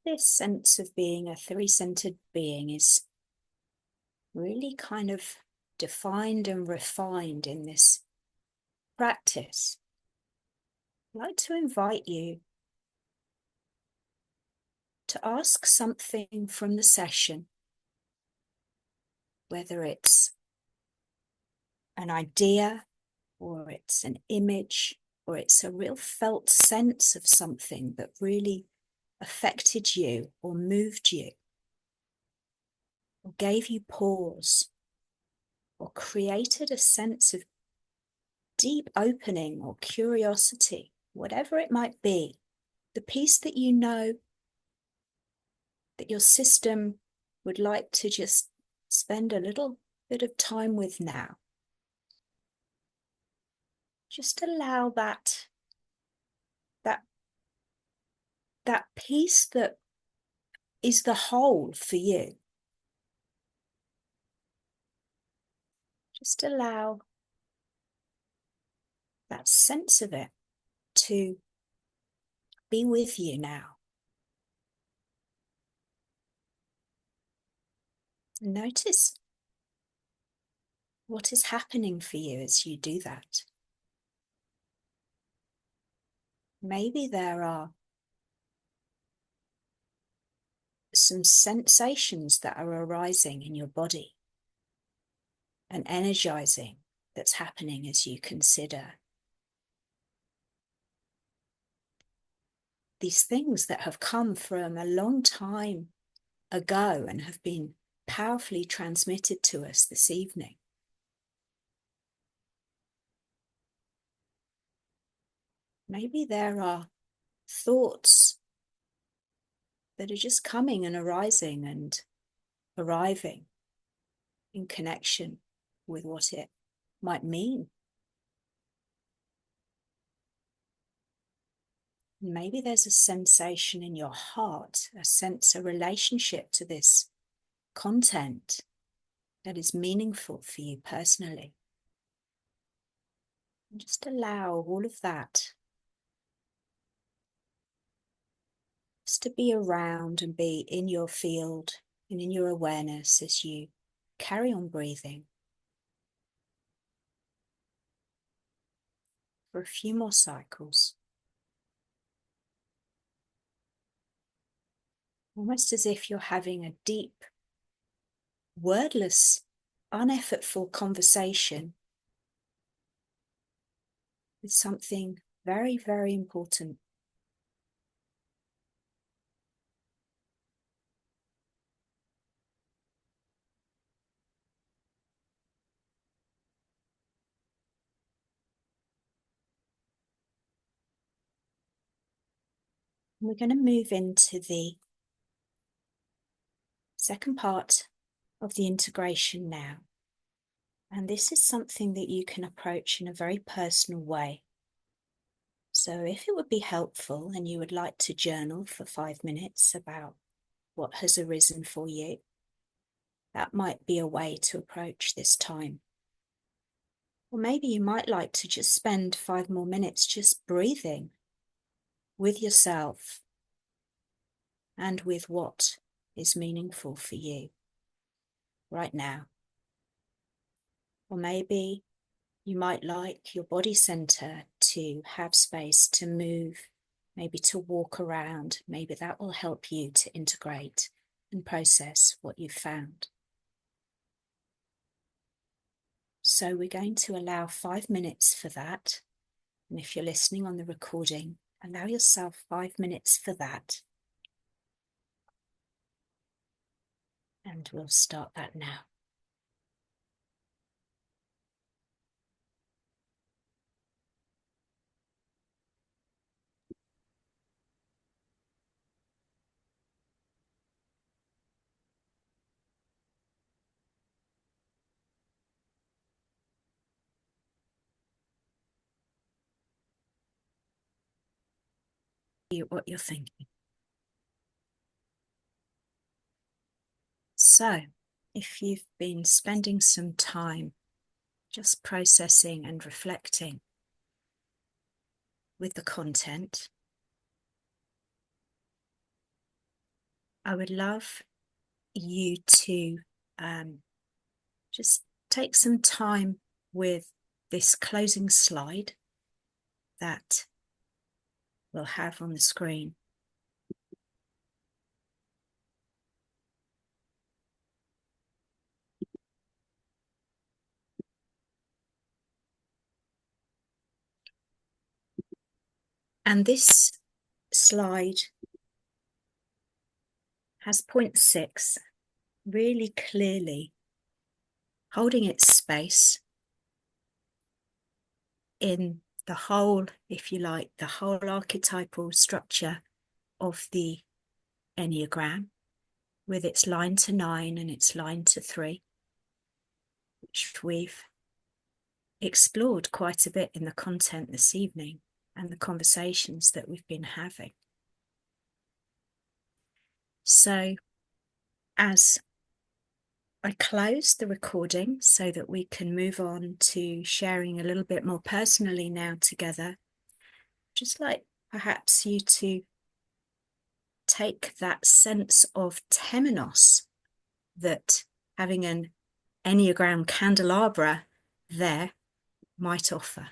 Speaker 2: This sense of being a three-centered being is really kind of defined and refined in this practice. I'd like to invite you to ask something from the session, whether it's an idea or it's an image or it's a real felt sense of something that really affected you or moved you or gave you pause or created a sense of deep opening or curiosity, whatever it might be, the piece that you know that your system would like to just spend a little bit of time with now. Just allow that piece that is the whole for you. Just allow that sense of it to be with you now. Notice what is happening for you as you do that. Maybe there are some sensations that are arising in your body, and energizing that's happening as you consider these things that have come from a long time ago and have been powerfully transmitted to us this evening. Maybe there are thoughts that are just coming and arising and arriving in connection with what it might mean. Maybe there's a sensation in your heart, a relationship to this content that is meaningful for you personally. And just allow all of that just to be around and be in your field and in your awareness as you carry on breathing for a few more cycles. Almost as if you're having a deep, wordless, uneffortful conversation with something very, very important. We're going to move into the second part of the integration now. And this is something that you can approach in a very personal way. So if it would be helpful and you would like to journal for 5 minutes about what has arisen for you, that might be a way to approach this time. Or maybe you might like to just spend 5 more minutes just breathing with yourself and with what is meaningful for you right now. Or maybe you might like your body center to have space to move, maybe to walk around. Maybe that will help you to integrate and process what you've found. So we're going to allow 5 minutes for that. And if you're listening on the recording, allow yourself 5 minutes for that. And we'll start that now. What you're thinking. So, if you've been spending some time just processing and reflecting with the content, I would love you to just take some time with this closing slide that we'll have on the screen. And this slide has point 6 really clearly holding its space in the whole, if you like, the whole archetypal structure of the Enneagram, with its line to 9 and its line to 3, which we've explored quite a bit in the content this evening and the conversations that we've been having. So as I close the recording so that we can move on to sharing a little bit more personally now together, just like perhaps you to take that sense of temenos that having an Enneagram candelabra there might offer.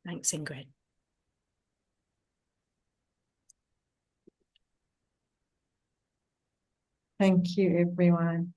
Speaker 2: Thanks, Ingrid.
Speaker 1: Thank you, everyone.